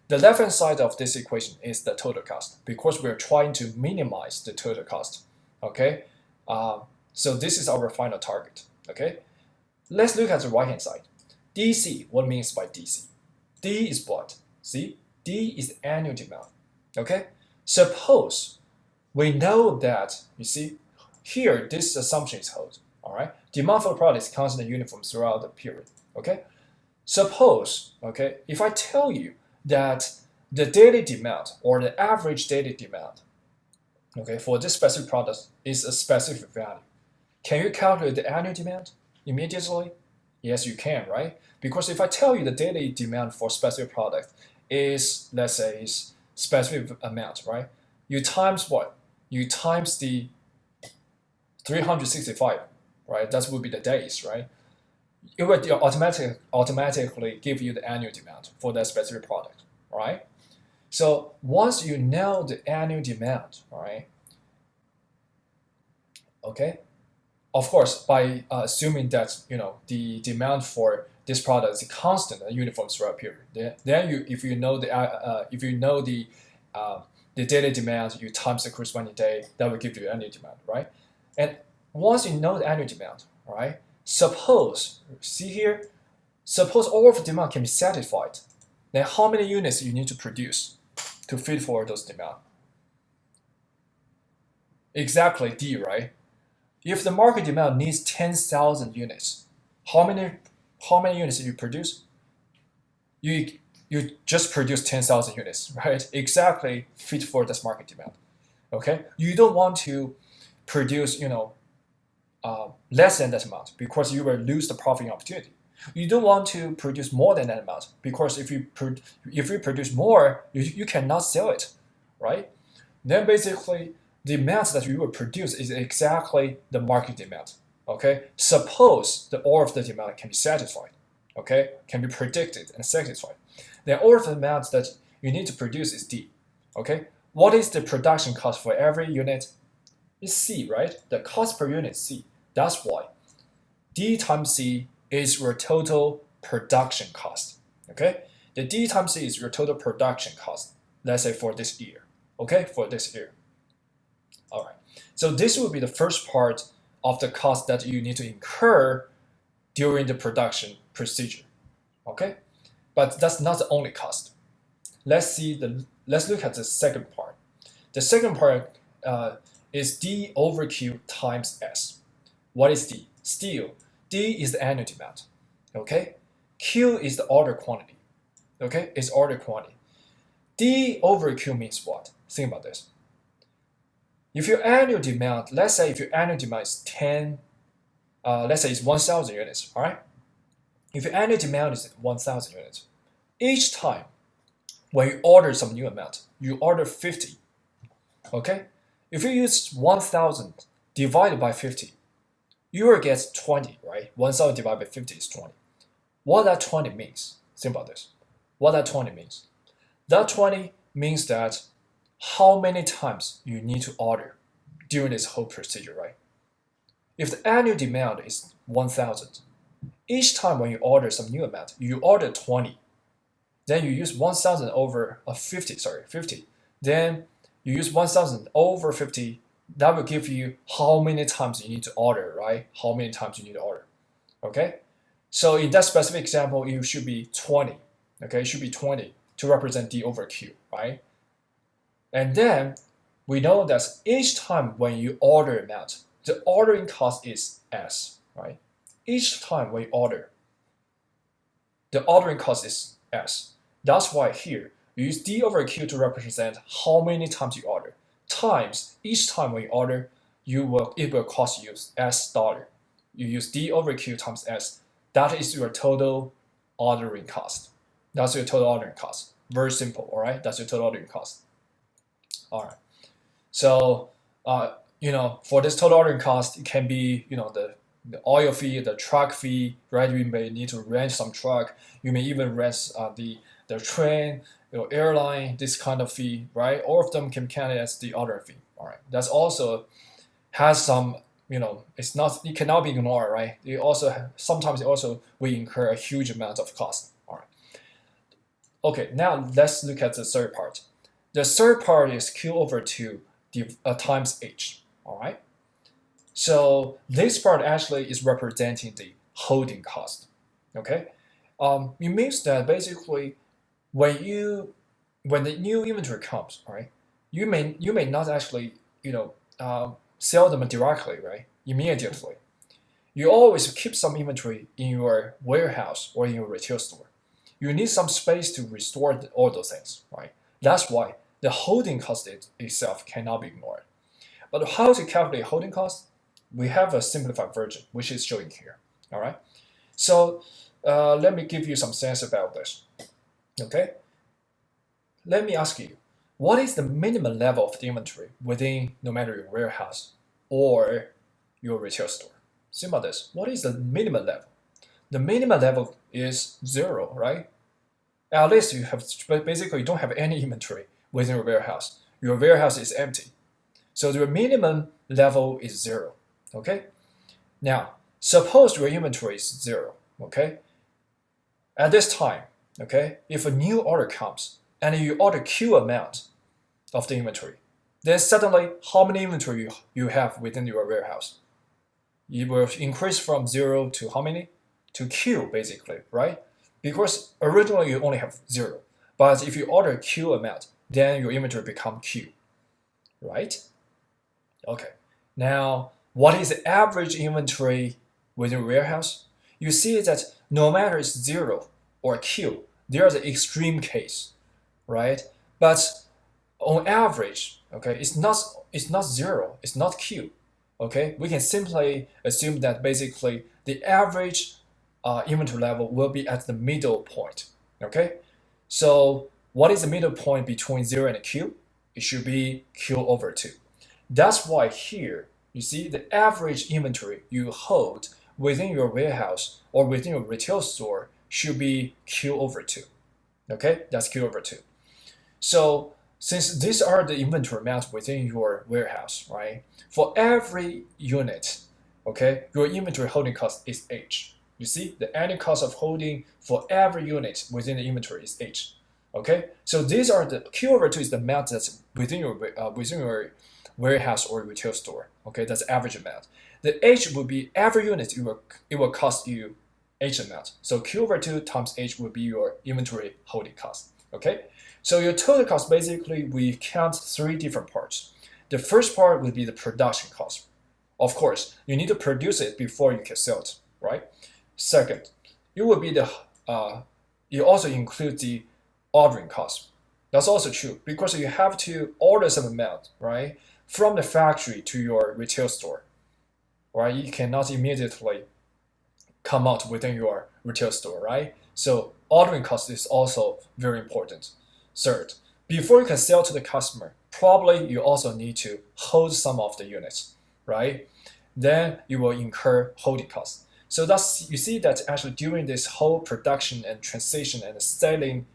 The left hand side of this equation is the total cost because we're trying to minimize the total cost. So this is our final target. Let's look at the right hand side. DC, what means by DC? D is what? See, D is annual demand. Suppose we know that, you see, here, this assumption is held, all right? Demand for the product is constant and uniform throughout the period, okay? Suppose, okay, if I tell you that the daily demand or the average daily demand, okay, for this specific product is a specific value, can you calculate the annual demand immediately? Yes, you can, right? Because if I tell you the daily demand for specific product is, let's say, is specific amount, right? You times what? You times the 365, right? That would be the days, right? It will automatically give you the annual demand for that specific product, right? So once you know the annual demand, right? Okay, of course, by assuming that the demand for this product is constant and uniform throughout a period, then if you know the daily demand, you times the corresponding day, that will give you annual demand, right? And once you know the annual demand, right? Suppose all of the demand can be satisfied, then how many units you need to produce to fit for those demand? Exactly D, right? If the market demand needs 10,000 units, how many units do you produce? You just produce 10,000 units, right? Exactly fit for this market demand. Okay, you don't want to produce less than that amount because you will lose the profit opportunity. You don't want to produce more than that amount because if you produce more, you cannot sell it, right? Then basically the amount that you will produce is exactly the market demand. Okay, suppose all of the demand can be satisfied, okay, can be predicted and satisfied. Then all of the amounts that you need to produce is D. Okay, what is the production cost for every unit? It's C, right? The cost per unit is C. That's why D times C is your total production cost. Okay, the D times C is your total production cost. Let's say for this year. Okay, for this year. All right. So this will be the first part of the cost that you need to incur during the production procedure. Okay, but that's not the only cost. Let's look at the second part. The second part is D over Q times S. What is D? Still, D is the annual demand. Okay, Q is the order quantity. Okay, it's order quantity. D over Q means what? Think about this. If your annual demand, let's say if your annual demand is 10, let's say it's 1,000 units, all right? If your annual demand is 1,000 units, each time when you order some new amount, you order 50, okay? If you use 1,000 divided by 50, you will get 20, right? 1,000 divided by 50 is 20. What that 20 means, think about this. What that 20 means. That 20 means that how many times you need to order during this whole procedure, right? If the annual demand is 1,000, each time when you order some new amount, you order 20. Then you use 1,000 over 50, Then you use 1,000 over 50. That will give you how many times you need to order, right? How many times you need to order, okay? So in that specific example, it should be 20, okay? It should be 20 to represent D over Q, right? And then we know that each time when you order amount, the ordering cost is S, right? Each time when you order, the ordering cost is S. That's why here, you use D over Q to represent how many times you order. Times each time when you order, it will cost you S dollar. You use D over Q times S. That is your total ordering cost. That's your total ordering cost. Very simple, all right? That's your total ordering cost. All right. So, for this total ordering cost, it can be, the oil fee, the truck fee, right? You may need to rent some truck. You may even rent the train, airline, this kind of fee, right? All of them can count as the order fee. All right. That's also has some, it cannot be ignored, right? Sometimes it also will incur a huge amount of cost. All right. Okay, now let's look at the third part. The third part is Q over 2 times H, all right? So this part actually is representing the holding cost, okay? It means that basically when the new inventory comes, all right, you may not actually sell them directly, right? Immediately. You always keep some inventory in your warehouse or in your retail store. You need some space to restore all those things, right? That's why the holding cost itself cannot be ignored. But how to calculate holding cost? We have a simplified version, which is showing here. All right. So let me give you some sense about this. Okay. Let me ask you, what is the minimum level of the inventory within no matter your warehouse or your retail store? Think about this. What is the minimum level? The minimum level is 0, right? At least you have basically you don't have any inventory within your warehouse. Your warehouse is empty. So the minimum level is 0. Okay? Now, suppose your inventory is 0. Okay? At this time, okay, if a new order comes and you order Q amount of the inventory, then suddenly how many inventory you have within your warehouse? It will increase from 0 to how many? To Q, basically, right? Because originally you only have 0. But if you order Q amount, then your inventory become Q, right? Okay. Now, what is the average inventory within your warehouse? You see that no matter it's 0 or Q, there's an extreme case, right? But on average, okay, it's not 0, it's not Q. Okay, we can simply assume that basically the average inventory level will be at the middle point. Okay, so what is the middle point between 0 and Q? It should be Q over 2. That's why here you see the average inventory you hold within your warehouse or within your retail store should be Q over 2. Okay, that's Q over 2. So since these are the inventory amounts within your warehouse, right? For every unit, okay, your inventory holding cost is H. You see, the annual cost of holding for every unit within the inventory is H. Okay, so these are the Q over 2 is the amount that's within your warehouse or retail store. Okay, that's the average amount. The H will be every unit it will cost you H amount. So Q over 2 times H will be your inventory holding cost. Okay, so your total cost, basically we count 3 different parts. The first part would be the production cost. Of course, you need to produce it before you can sell it, right? Second, it will be you also include the ordering cost. That's also true because you have to order some amount, right, from the factory to your retail store, right? You cannot immediately come out within your retail store, right? So ordering cost is also very important. Third, before you can sell to the customer, probably you also need to hold some of the units, right? Then you will incur holding costs. So that's, you see that actually during this whole production and transition and selling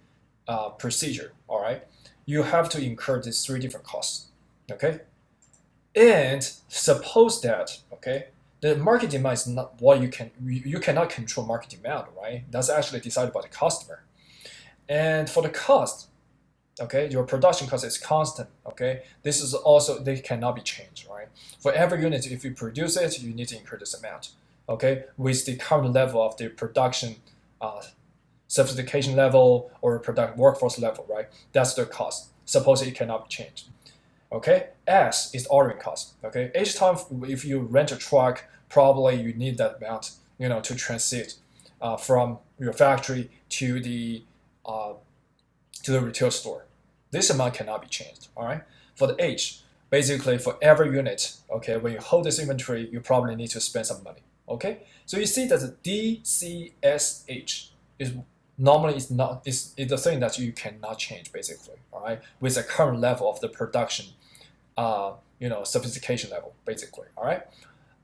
procedure, all right, you have to incur these 3 different costs, okay? And suppose that, okay, the market demand is not what you cannot control market demand, right? That's actually decided by the customer. And for the cost, okay, your production cost is constant, okay? This is also, they cannot be changed, right? For every unit, if you produce it, you need to incur this amount, okay? With the current level of the production sophistication level or product workforce level, right? That's the cost. Suppose it cannot be changed. Okay, S is ordering cost. Okay, each time if you rent a truck, probably you need that amount, to transit from your factory to the retail store. This amount cannot be changed. All right. For the H, basically for every unit, okay, when you hold this inventory, you probably need to spend some money. Okay, so you see that the DCSH is normally is the thing that you cannot change basically. All right, with the current level of the production. Sophistication level, basically, all right?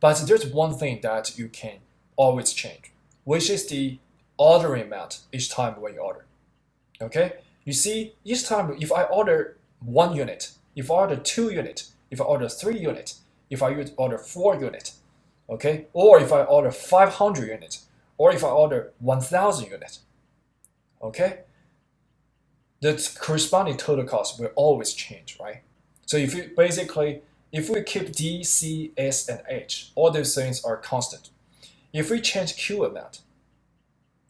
But there's one thing that you can always change, which is the ordering amount each time when you order, okay? You see, each time if I order 1 unit, if I order 2 units, if I order 3 units, if I order 4 units, okay? Or if I order 500 units, or if I order 1,000 units, okay? The corresponding total cost will always change, right? So if we keep D, C, S, and H, all those things are constant. If we change Q amount,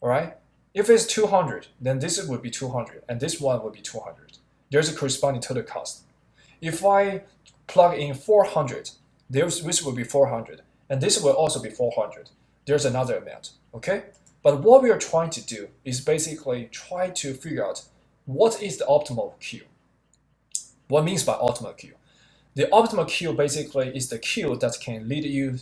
all right, if it's 200, then this would be 200, and this one would be 200. There's a corresponding total cost. If I plug in 400, this will be 400, and this will also be 400. There's another amount, okay? But what we are trying to do is basically try to figure out what is the optimal queue. What means by optimal queue? The optimal queue basically is the queue that can lead you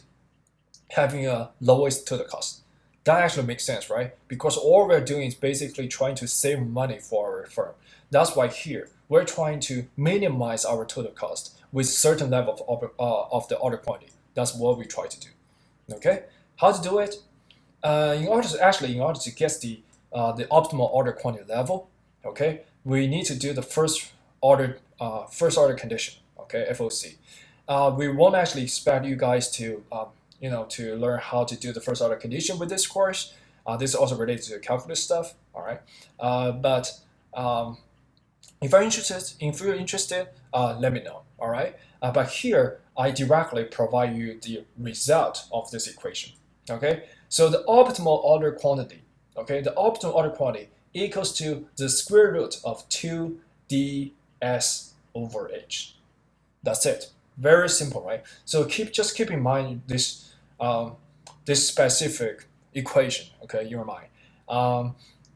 having a lowest total cost. That actually makes sense, right? Because all we're doing is basically trying to save money for our firm. That's why here we're trying to minimize our total cost with certain level of the order quantity. That's what we try to do. Okay, how to do it? In order to get the optimal order quantity level, okay, we need to do the first order condition. Okay, FOC. We won't actually expect you guys to to learn how to do the first order condition with this course. This is also related to calculus stuff. All right, but if you're interested, let me know. All right, but here I directly provide you the result of this equation. Okay, so the optimal order quantity. Okay, the optimal order quantity equals to the square root of 2ds over h. That's it. Very simple, right? So just keep in mind this this specific equation, okay, in your mind.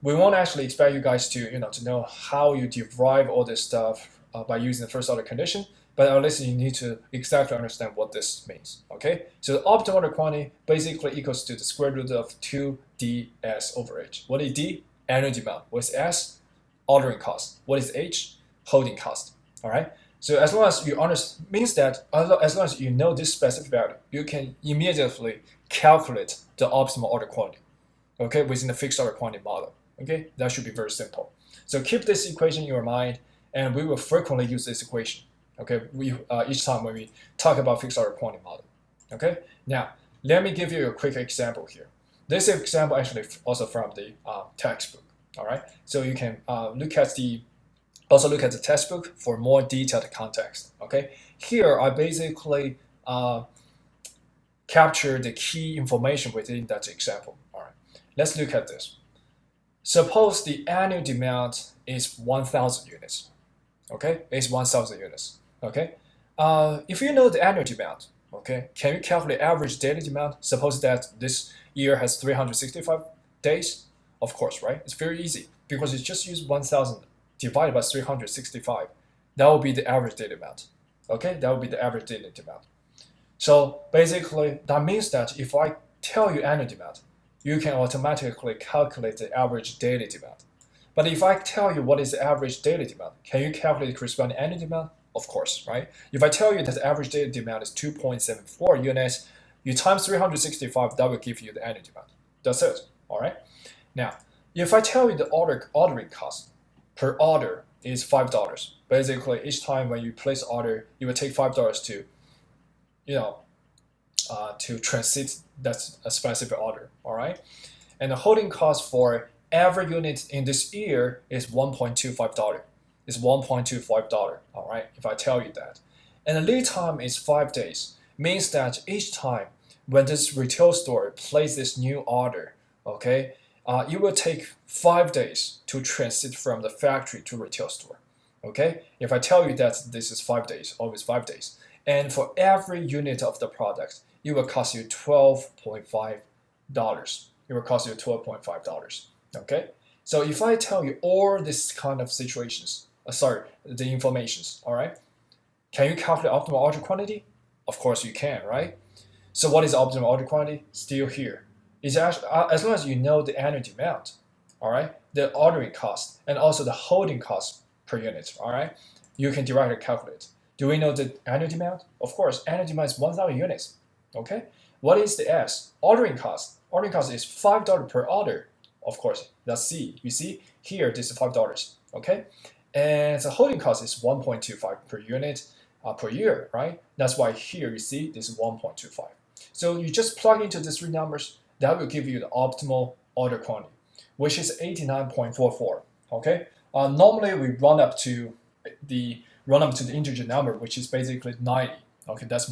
We won't actually expect you guys to know how you derive all this stuff by using the first order condition, but at least you need to exactly understand what this means. Okay, so the optimal order quantity basically equals to the square root of 2ds over h. What is d? Energy demand. What is s? Ordering cost. What is h? Holding cost. All right. So as long as you understand, means that as long as you know this specific value, you can immediately calculate the optimal order quantity, okay, within the fixed order quantity model. Okay, that should be very simple. So keep this equation in your mind, and we will frequently use this equation. Okay, each time when we talk about fixed order quantity model. Okay, now let me give you a quick example here. This example actually also from the textbook. All right, so you can look at the textbook for more detailed context. Okay, here I basically capture the key information within that example. All right, let's look at this. Suppose the annual demand is 1,000 units. Okay, it's 1,000 units. Okay, if you know the annual demand, okay, can you calculate average daily demand? Suppose that this year has 365 days. Of course, right? It's very easy because you just use 1,000 divided by 365. That will be the average daily demand. Okay, that will be the average daily demand. So basically, that means that if I tell you annual demand, you can automatically calculate the average daily demand. But if I tell you what is the average daily demand, can you calculate the corresponding annual demand? Of course, right? If I tell you that the average daily demand is 2.74 units, you times 365, that will give you the annual demand. That's it. All right. Now, if I tell you the ordering cost per order is $5, basically each time when you place order, you will take $5 to, to transit that a specific order. All right, and the holding cost for every unit in this year is $1.25. It's $1.25. All right, if I tell you that, and the lead time is 5 days, means that each time when this retail store places this new order, okay, it will take 5 days to transit from the factory to retail store. Okay, if I tell you that this is 5 days, always 5 days, and for every unit of the product, it will cost you $12.5. It will cost you $12.5. Okay, so if I tell you all this kind of situations, the informations, all right, can you calculate optimal order quantity? Of course you can, right? So what is optimal order quantity? Still here. It's actually, as long as you know the annual demand, all right, the ordering cost, and also the holding cost per unit, all right, you can directly calculate. Do we know the annual demand? Of course, annual demand is 1,000 units. Okay, what is the S? Ordering cost. Ordering cost is $5 per order. Of course, that's C. You see here, this is $5. Okay, and the holding cost is 1.25 per unit per year, right? That's why here you see this is 1.25. So you just plug into these three numbers. That will give you the optimal order quantity, which is 89.44. Okay. Normally we run up to the integer number, which is basically 90. Okay, that's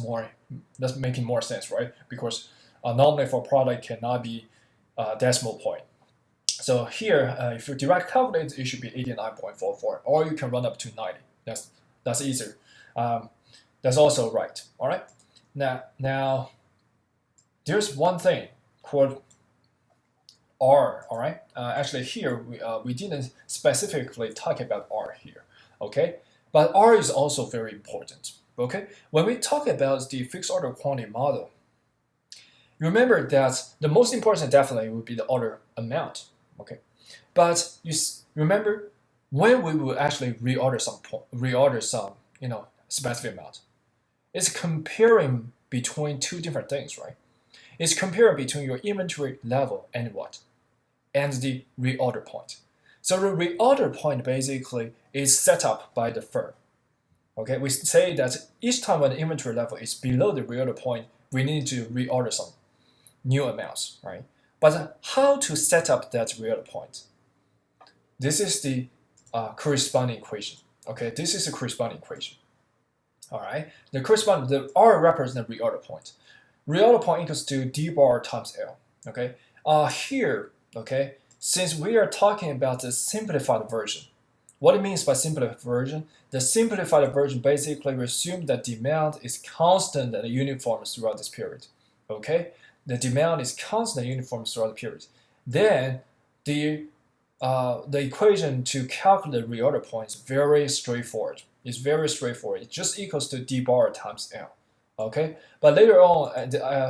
making more sense, right? Because normally for product cannot be decimal point. So here, if you direct calculate, it should be 89.44, or you can run up to 90. That's easier. That's also right. All right. Now there's one thing called R. All right. Actually, here we didn't specifically talk about R here. Okay. But R is also very important. Okay. When we talk about the fixed order quantity model, remember that the most important definitely would be the order amount. Okay. But you remember when we will actually reorder some specific amount, it's comparing between two different things, right? It's comparing between your inventory level and what? And the reorder point. So the reorder point basically is set up by the firm. Okay, we say that each time when the inventory level is below the reorder point, we need to reorder some new amounts, right? But how to set up that reorder point? This is the corresponding equation. Okay, this is the corresponding equation. All right, the R represents the reorder point. Reorder point equals to d bar times L. Okay, here, okay, since we are talking about the simplified version, what it means by simplified version, the simplified version basically assumes that demand is constant and uniform throughout this period. Okay, the demand is constant and uniform throughout the period. Then the equation to calculate reorder point is very straightforward. It's very straightforward. It just equals to d bar times L. Okay, but later on,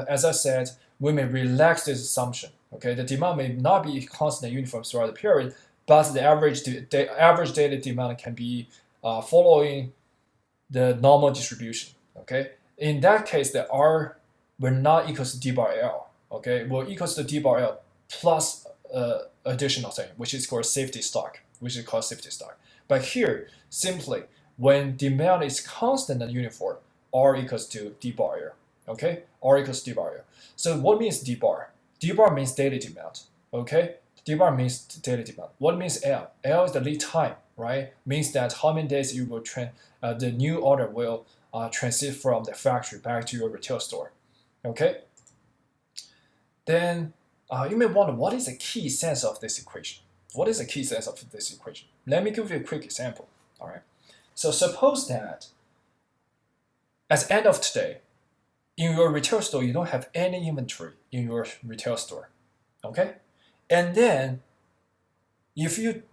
as I said, we may relax this assumption. Okay, the demand may not be constant and uniform throughout the period, but the average daily demand can be following the normal distribution. Okay, in that case, the R will not equals to d bar L. Okay, will equals to d bar L plus additional thing, which is called safety stock, But here, simply, when demand is constant and uniform, R equals to d bar L. Okay, R equals to d bar L. So what means d bar? D bar means daily demand. Okay, d bar means daily demand. What means L? L is the lead time, right? Means that how many days you will the new order will transit from the factory back to your retail store. Okay. Then you may wonder, what is the key sense of this equation? What is the key sense of this equation? Let me give you a quick example. All right. So suppose that at the end of today, in your retail store, you don't have any inventory in your retail store. Okay. And then if you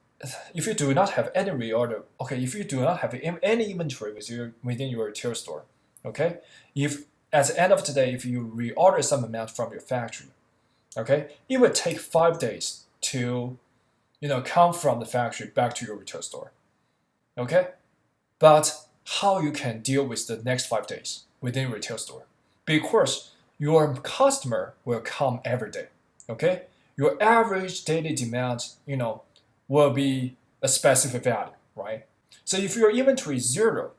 do not have any reorder, okay, if you do not have any inventory within your retail store, okay, if at the end of today, if you reorder some amount from your factory, okay, it would take 5 days to, come from the factory back to your retail store, okay. But how you can deal with the next 5 days within retail store? Because your customer will come every day, okay. Your average daily demand, will be a specific value, right? So if your inventory is 0,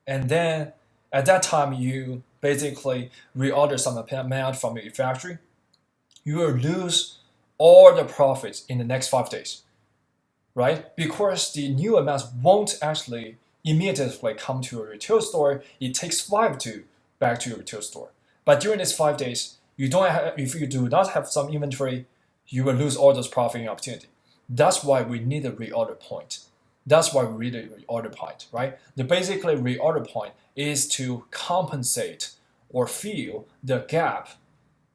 and then at that time you basically reorder some amount from your factory, you will lose all the profits in the next 5 days, right? Because the new amounts won't actually immediately come to your retail store. It takes 5 to back to your retail store. But during these 5 days, if you do not have some inventory, you will lose all those profit opportunity. That's why we need a reorder point. That's why we need a reorder point, right? The basically reorder point is to compensate or fill the gap,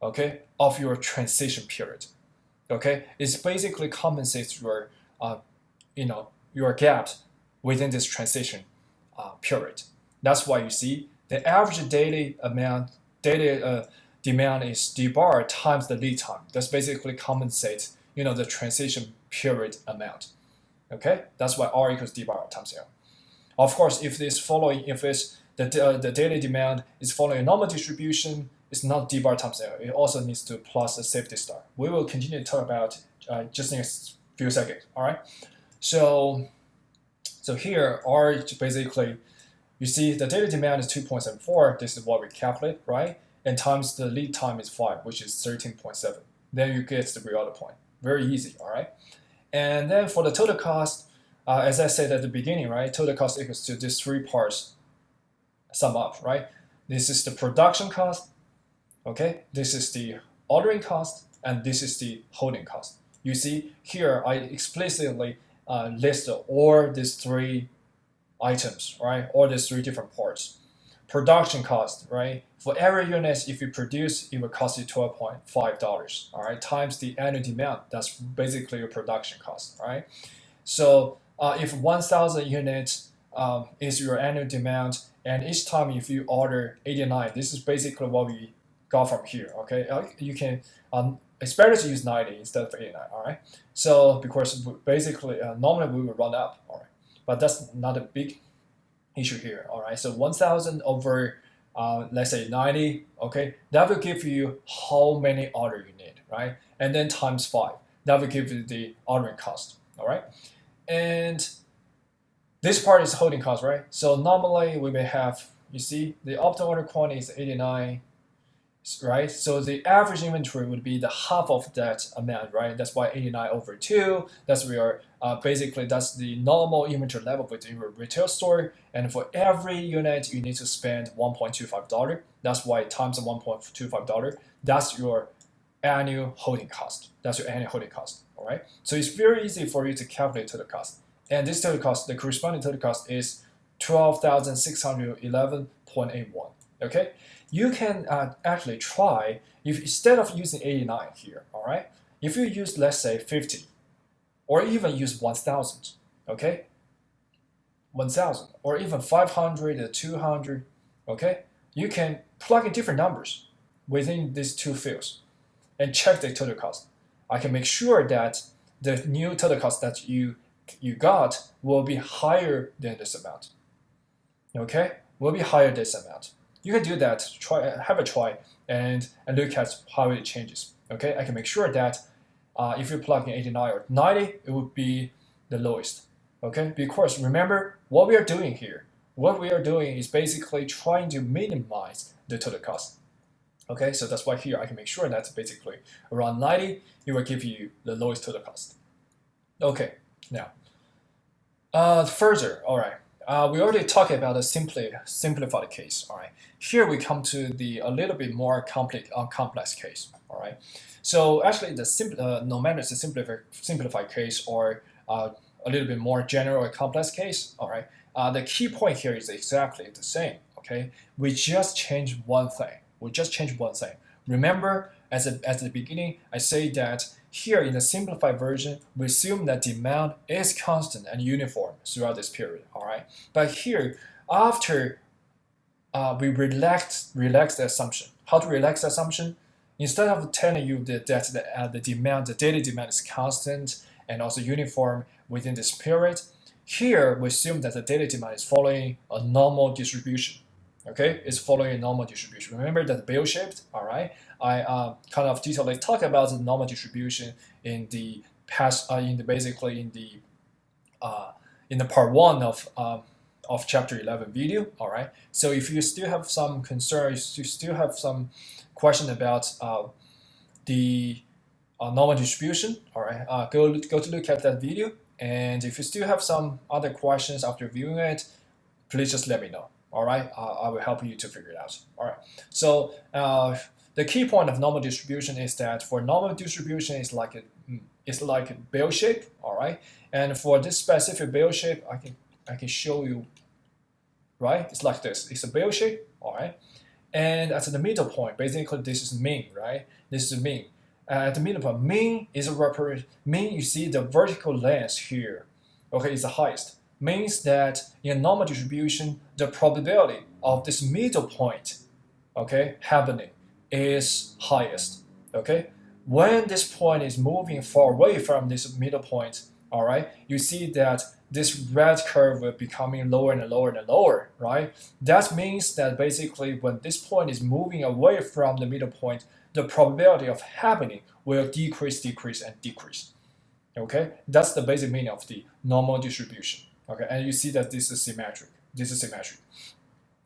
okay, of your transition period. Okay, it's basically compensates your, your gaps within this transition period. That's why you see the average daily demand is d bar times the lead time. That's basically compensates, the transition period amount. Okay, that's why R equals d bar times L. Of course, if it's the daily demand is following a normal distribution, it's not d bar times L. It also needs to plus a safety stock. We will continue to talk about just in a few seconds. All right. So here R basically, you see the daily demand is 2.74. This is what we calculate, right? And times the lead time is 5, which is 13.7. Then you get the reorder point. Very easy, all right? And then for the total cost, as I said at the beginning, right? Total cost equals to these 3 parts sum up, right? This is the production cost, okay? This is the ordering cost, and this is the holding cost. You see here, I explicitly list all these 3 items, right? All these 3 different parts. production cost, right? For every unit, if you produce, it will cost you $12.5, all right, times the annual demand. That's basically your production cost, all right? So if 1,000 units is your annual demand, and each time if you order 89, this is basically what we got from here, okay? You can, it's better to use 90 instead of 89, all right? So because basically, normally we will run up, all right? But that's not a big issue here, all right? So 1,000 over, let's say 90, okay? That will give you how many order you need, right? And then times 5, that will give you the ordering cost, all right? And this part is holding cost, right? So normally we may have, you see, the optimal order quantity is 89, right? So the average inventory would be the half of that amount, right? That's why 89 over 2. That's where basically that's the normal inventory level within your retail store. And for every unit, you need to spend $1.25. That's why times $1.25. That's your annual holding cost. That's your annual holding cost. All right. So it's very easy for you to calculate total cost. And this total cost, the corresponding total cost is 12,611.81. Okay. You can actually try, if instead of using 89 here, all right, if you use, let's say, 50, or even use 1,000, okay, 1,000, or even 500 or 200, okay, you can plug in different numbers within these two fields and check the total cost. I can make sure that the new total cost that you got will be higher than this amount, okay, will be higher than this amount. You can do that, have a try, and look at how it changes. Okay, I can make sure that if you plug in 89 or 90, it would be the lowest. Okay, because remember what we are doing here. What we are doing is basically trying to minimize the total cost. Okay, so that's why here I can make sure that basically around 90, it will give you the lowest total cost. Okay, now further, all right. We already talked about a simplified case. All right. Here we come to the a little bit more complex case. All right. So actually, no matter it's a simplified case or a little bit more general or complex case. All right. The key point here is exactly the same. Okay. We just changed one thing. Remember, at the beginning, I say that here in the simplified version, we assume that demand is constant and uniform throughout this period, all right? But here, after we relax the assumption. How to relax the assumption? Instead of telling you that the demand, the daily demand is constant and also uniform within this period, here we assume that the daily demand is following a normal distribution. Okay, it's following a normal distribution. Remember that bell-shaped, all right? I kind of detailedly talk about the normal distribution in the past, in the part 1 of chapter 11 video, all right? So if you still have some concerns, you still have some question about the normal distribution, all right? Go to look at that video, and if you still have some other questions after viewing it, please just let me know. All right, I will help you to figure it out. All right, so the key point of normal distribution is that for normal distribution, it's like a bell shape. All right, and for this specific bell shape, I can show you. Right, it's like this. It's a bell shape. All right, and at the middle point, basically this is mean. Right, this is mean. At the middle point, mean is a mean. You see the vertical length here. Okay, is the highest. Means that in normal distribution, the probability of this middle point, okay, happening is highest. Okay, when this point is moving far away from this middle point, all right, you see that this red curve will becoming lower and lower and lower, right? That means that basically when this point is moving away from the middle point, the probability of happening will decrease. Okay, that's the basic meaning of the normal distribution. Okay, and you see that this is symmetric.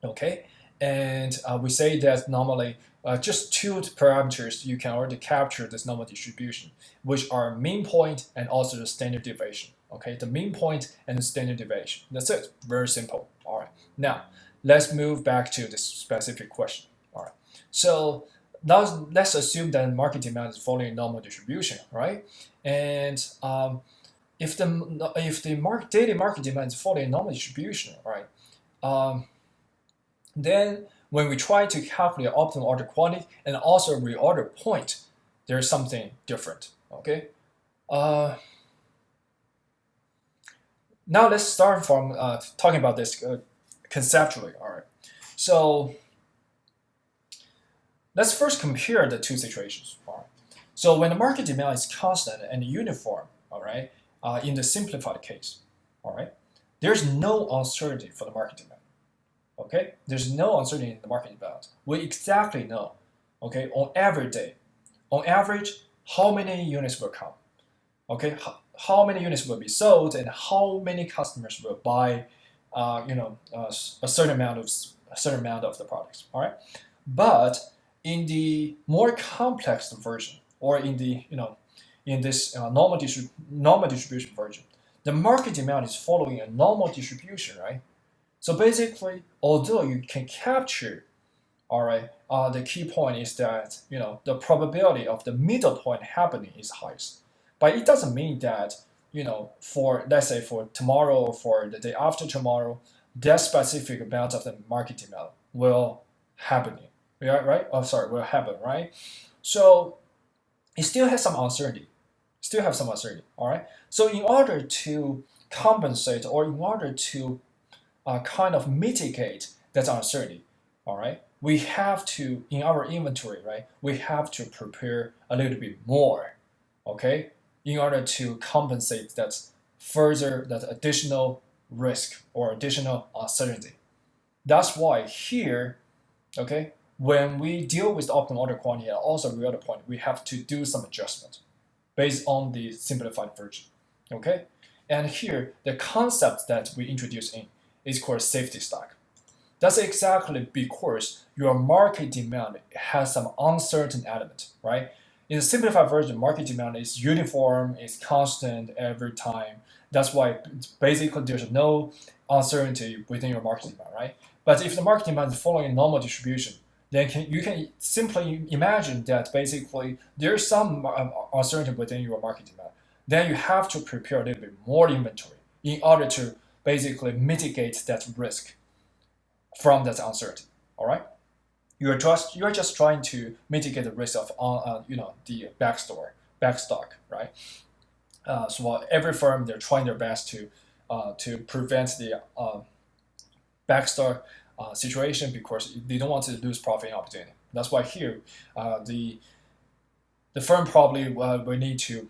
Okay, and we say that normally just two parameters you can already capture this normal distribution, which are mean point and also the standard deviation. Okay, the mean point and the standard deviation. That's it. Very simple. All right. Now let's move back to this specific question. All right. So now let's assume that market demand is following normal distribution, right? And if the daily market demand is following normal distribution, right? then when we try to calculate optimal order quantity and also reorder point, there's something different. Okay. Now let's start from talking about this conceptually. All right. So let's first compare the two situations. All right. So when the market demand is constant and uniform, all right, in the simplified case, all right, there's no uncertainty for the market demand. Okay, there's no uncertainty in the market demand. We exactly know, okay, on every day, on average, how many units will come. Okay, how many units will be sold and how many customers will buy, a certain amount of the products. All right, but in the more complex version, or in the in this normal distribution version, the market demand is following a normal distribution, right? So basically, although you can capture, all right, the key point is that the probability of the middle point happening is highest, but it doesn't mean that for, let's say, for tomorrow or for the day after tomorrow, that specific amount of the market demand will happen. Yeah, right? Oh, sorry, will happen, right? So it still has some uncertainty. Still have some uncertainty. All right. So in order to compensate, or in order to kind of mitigate that uncertainty, all right, we have to, in our inventory, right, we have to prepare a little bit more, okay, in order to compensate that additional risk or additional uncertainty. That's why here, okay, when we deal with optimal order quantity and also reorder point, we have to do some adjustment based on the simplified version, okay? And here, the concept that we introduce in is called safety stock. That's exactly because your market demand has some uncertain element, right? In the simplified version, market demand is uniform, is constant every time. That's why basically there's no uncertainty within your market demand, right? But if the market demand is following normal distribution, then you can simply imagine that basically there's some uncertainty within your market demand. Then you have to prepare a little bit more inventory in order to basically mitigate that risk from that uncertainty. All right, you're just trying to mitigate the risk of the backstock, right? So every firm, they're trying their best to prevent the backstock situation, because they don't want to lose profit opportunity. That's why here the firm probably will need to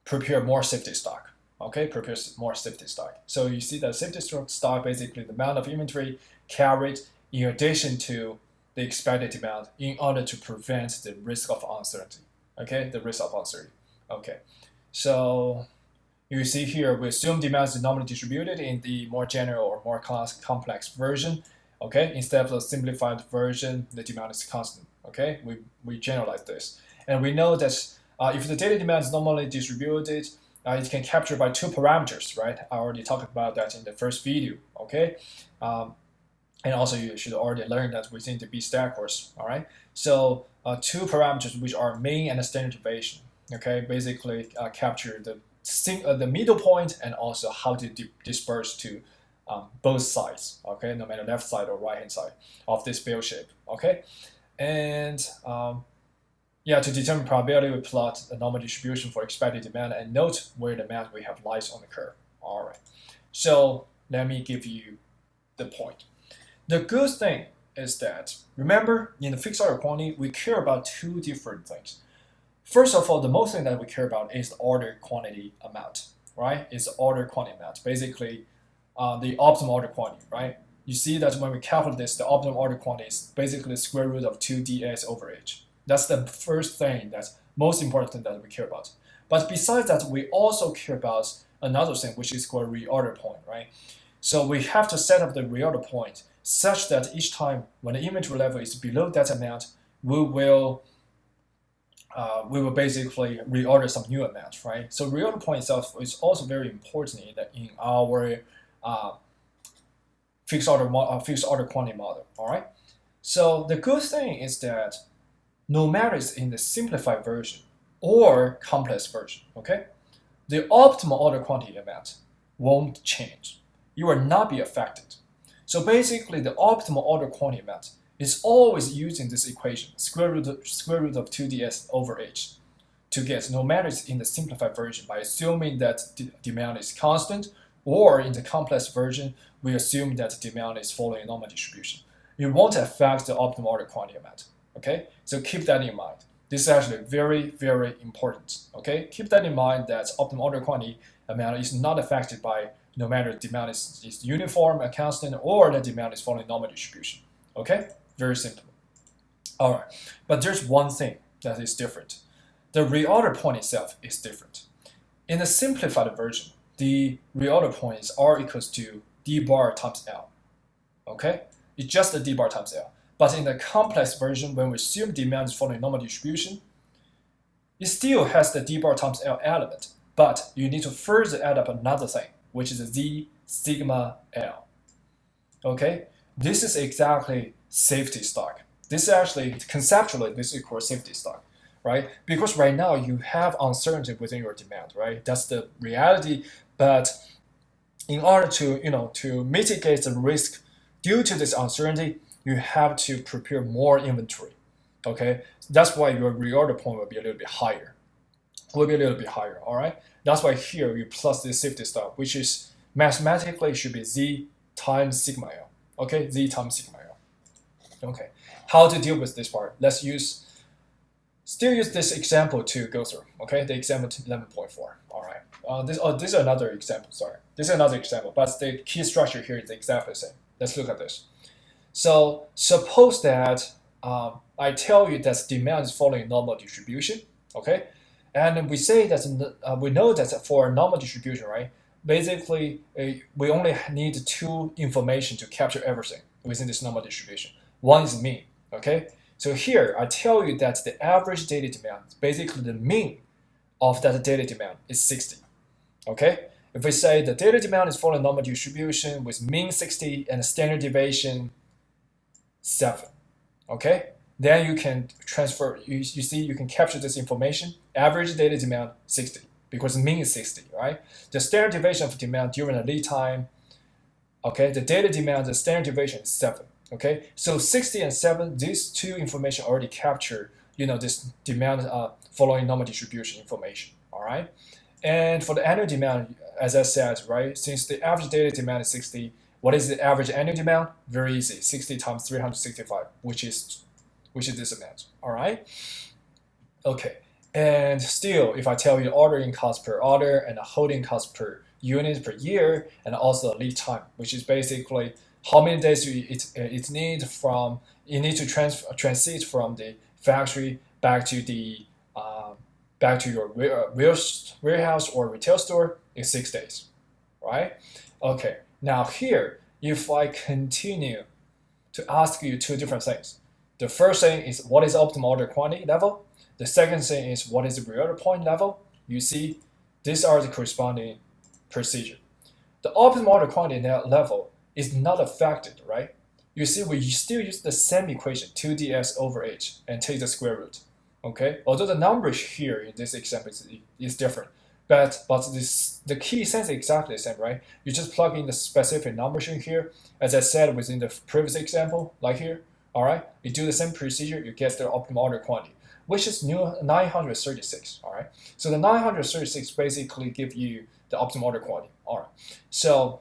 prepare more safety stock. Okay, prepare more safety stock. So you see that safety stock, basically the amount of inventory carried in addition to the expected demand in order to prevent the risk of uncertainty. Okay, the risk of uncertainty. Okay, so you see here, we assume demand is normally distributed in the more general or more complex version. Okay, instead of the simplified version, the demand is constant. Okay, we generalize this. And we know that if the daily demand is normally distributed, it can capture by two parameters, right? I already talked about that in the first video, okay? And also you should already learn that within the B-Stack course, all right? So two parameters, which are mean and standard deviation, okay? Basically capture the middle point and also how to disperse to both sides, okay? No matter left side or right-hand side of this bell shape, okay? And to determine probability, we plot the normal distribution for expected demand and note where the amount we have lies on the curve. All right. So let me give you the point. The good thing is that, remember, in the fixed order quantity, we care about two different things. First of all, the most thing that we care about is the order quantity amount, right? It's the order quantity amount, basically the optimal order quantity, right? You see that when we calculate this, the optimal order quantity is basically the square root of 2ds over h. That's the first thing, that's most important thing that we care about. But besides that, we also care about another thing, which is called reorder point, right? So we have to set up the reorder point such that each time when the inventory level is below that amount, we will basically reorder some new amount, right? So reorder point itself is also very important in our fixed order quantity model, all right? So the good thing is that no matter it's in the simplified version or complex version, okay, the optimal order quantity amount won't change. You will not be affected. So basically, the optimal order quantity amount is always using this equation, square root of 2ds over h, to get, no matter it's in the simplified version, by assuming that the demand is constant, or in the complex version, we assume that the demand is following a normal distribution. It won't affect the optimal order quantity amount. Okay, so keep that in mind. This is actually very, very important. Okay, keep that in mind that optimal order quantity amount is not affected by no matter the demand is uniform, a constant, or the demand is following normal distribution. Okay, very simple. All right, but there's one thing that is different. The reorder point itself is different. In the simplified version, the reorder point is R equals to d bar times L. Okay, it's just the d bar times L. But in the complex version, when we assume demand is following normal distribution, it still has the d bar times L element, but you need to further add up another thing, which is z sigma L. Okay, this is exactly safety stock. This is actually, conceptually, this equals safety stock, right? Because right now you have uncertainty within your demand, right? That's the reality. But in order to, to mitigate the risk due to this uncertainty, you have to prepare more inventory. Okay, that's why your reorder point will be a little bit higher. All right? That's why here you plus this safety stock, which is mathematically should be z times sigma L. Okay, z times sigma L. Okay, how to deal with this part? Let's still use this example to go through. Okay, the example 11.4. All right. This is another example. Sorry, this is another example, but the key structure here is exactly the same. Let's look at this. So suppose that I tell you that demand is following normal distribution, okay? And we say that we know that for a normal distribution, right? Basically, we only need two information to capture everything within this normal distribution. One is mean, okay? So here I tell you that the average daily demand, basically the mean of that daily demand is 60, okay? If we say the daily demand is following normal distribution with mean 60 and standard deviation 7, okay? Then you can transfer, you see you can capture this information, average daily demand 60, because mean is 60, right? The standard deviation of demand during the lead time, okay, the daily demand, the standard deviation is 7, okay? So 60 and 7, these two information already capture, this demand following normal distribution information, all right? And for the annual demand, as I said, right, since the average daily demand is 60, what is the average annual demand? Very easy, 60 times 365, which is this amount, all right? Okay, and still, if I tell you ordering cost per order and a holding cost per unit per year, and also lead time, which is basically how many days it need to transit from the factory back to your warehouse or retail store is 6 days, right? Okay, now here, if I continue to ask you two different things, the first thing is what is optimal order quantity level? The second thing is what is the reorder point level? You see, these are the corresponding procedure. The optimal order quantity level is not affected, right? You see, we still use the same equation, 2ds over h, and take the square root. Okay, although the numbers here in this example is different, but the key sense is exactly the same, right? You just plug in the specific numbers in here, as I said within the previous example, like here. All right, you do the same procedure, you get the optimal order quantity, which is 936. All right, so the 936 basically give you the optimal order quantity. All right, so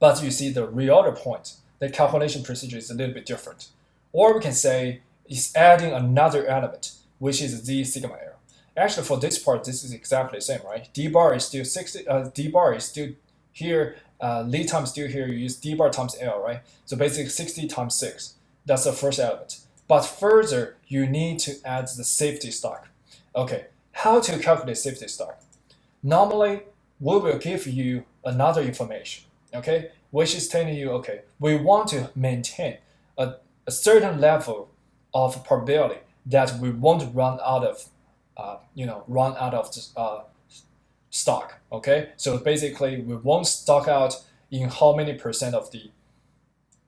but you see the reorder point, the calculation procedure is a little bit different, or we can say it's adding another element, which is z sigma L. Actually, for this part, this is exactly the same, right? D bar is still 60. D bar is still here. Lead time is still here. You use d bar times L, right? So basically 60 times 6. That's the first element. But further, you need to add the safety stock. Okay, how to calculate safety stock? Normally, we will give you another information, okay, which is telling you, okay, we want to maintain a certain level of probability that we won't run out of, stock. Okay, so basically, we won't stock out in how many percent of the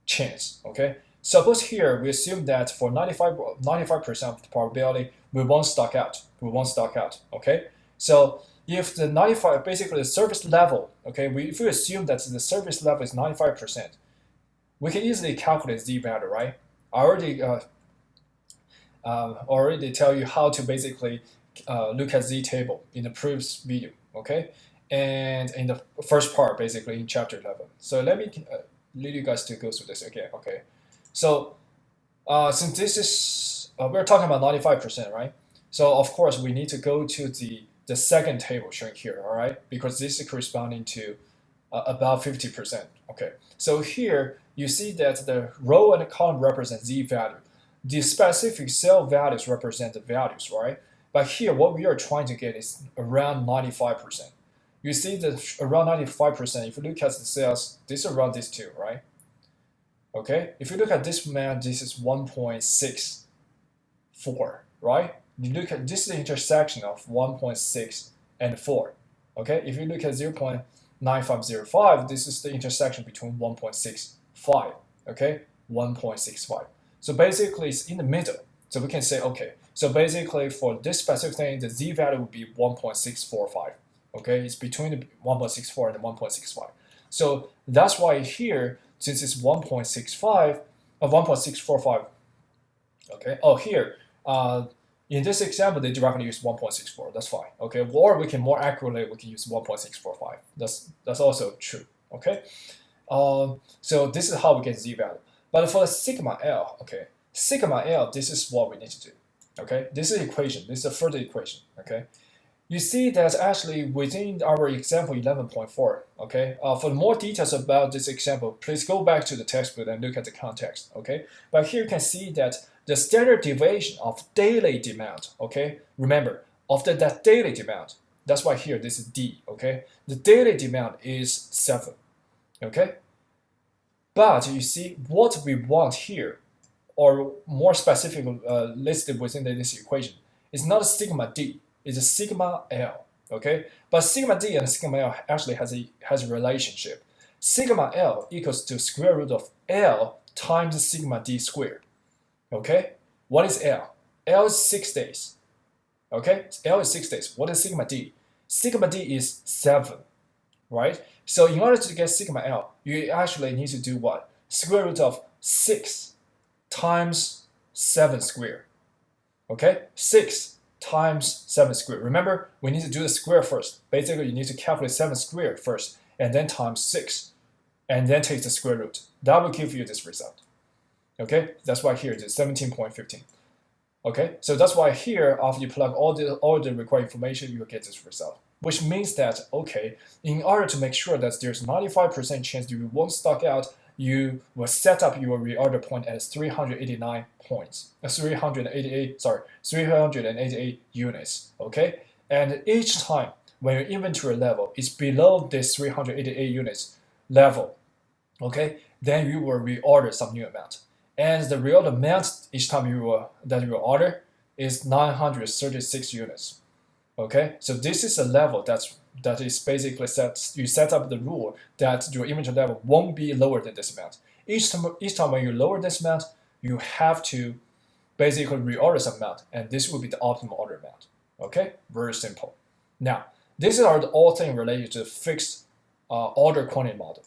chance. Okay. Suppose here we assume that for 95% of the probability we won't stock out. Okay, so if the 95, basically the service level, okay, if we assume that the service level is 95%, we can easily calculate z value, right? I already tell you how to basically look at z table in the previous video, okay? And in the first part, basically in chapter 11. So let me lead you guys to go through this again, okay? So since this is, we're talking about 95%, right? So of course we need to go to the second table shown here, all right? Because this is corresponding to about 50%, okay? So here you see that the row and the column represent z value. The specific cell values represent the values, right? But here what we are trying to get is around 95%. You see that around 95%, if you look at the cells, this is around this two, right? Okay, if you look at this man, this is 1.64, right? You look at this is the intersection of 1.6 and 4. Okay, if you look at 0.9505, this is the intersection between 1.65. Okay, 1.65. So basically, it's in the middle. So we can say, okay, so basically for this specific thing, the z value would be 1.645. Okay, it's between the 1.64 and the 1.65. So that's why here, since it's 1.65, 1.645. Okay. Oh, here, in this example, they directly use 1.64. That's fine. Okay. Or we can more accurately, we can use 1.645. That's also true. Okay. So this is how we get z value. But for the sigma L, okay, sigma L, this is what we need to do. Okay. This is equation. This is a further equation. Okay. You see that actually within our example 11.4, okay, for more details about this example, please go back to the textbook and look at the context, okay? But here you can see that the standard deviation of daily demand, okay, remember, of that daily demand, that's why here this is D, okay? The daily demand is 7, okay? But you see what we want here, or more specific listed within this equation, is not a sigma D, is a sigma L, okay? But sigma D and sigma L actually has a relationship. Sigma L equals to square root of L times sigma D squared, okay? What is L? L is 6 days, okay? L is 6 days. What is sigma D? Sigma D is 7, right? So in order to get sigma L, you actually need to do what? Square root of 6 times 7 squared, okay? 6 times 7 squared. Remember, we need to do the square first. Basically, you need to calculate 7 squared first, and then times 6, and then take the square root. That will give you this result. Okay, that's why here it is 17.15. Okay, so that's why here, after you plug all the required information, you will get this result. Which means that, okay, in order to make sure that there's 95% chance you won't stock out, you will set up your reorder point as 389 points, 388 units, okay? And each time when your inventory level is below this 388 units level, okay, then you will reorder some new amount. And the reorder amount each time you order is 936 units, okay? So this is a level that is basically you set up the rule that your inventory level won't be lower than this amount. Each time when you lower this amount, you have to basically reorder some amount, and this will be the optimal order amount. Okay, very simple. Now, these are all things related to the fixed order quantity model.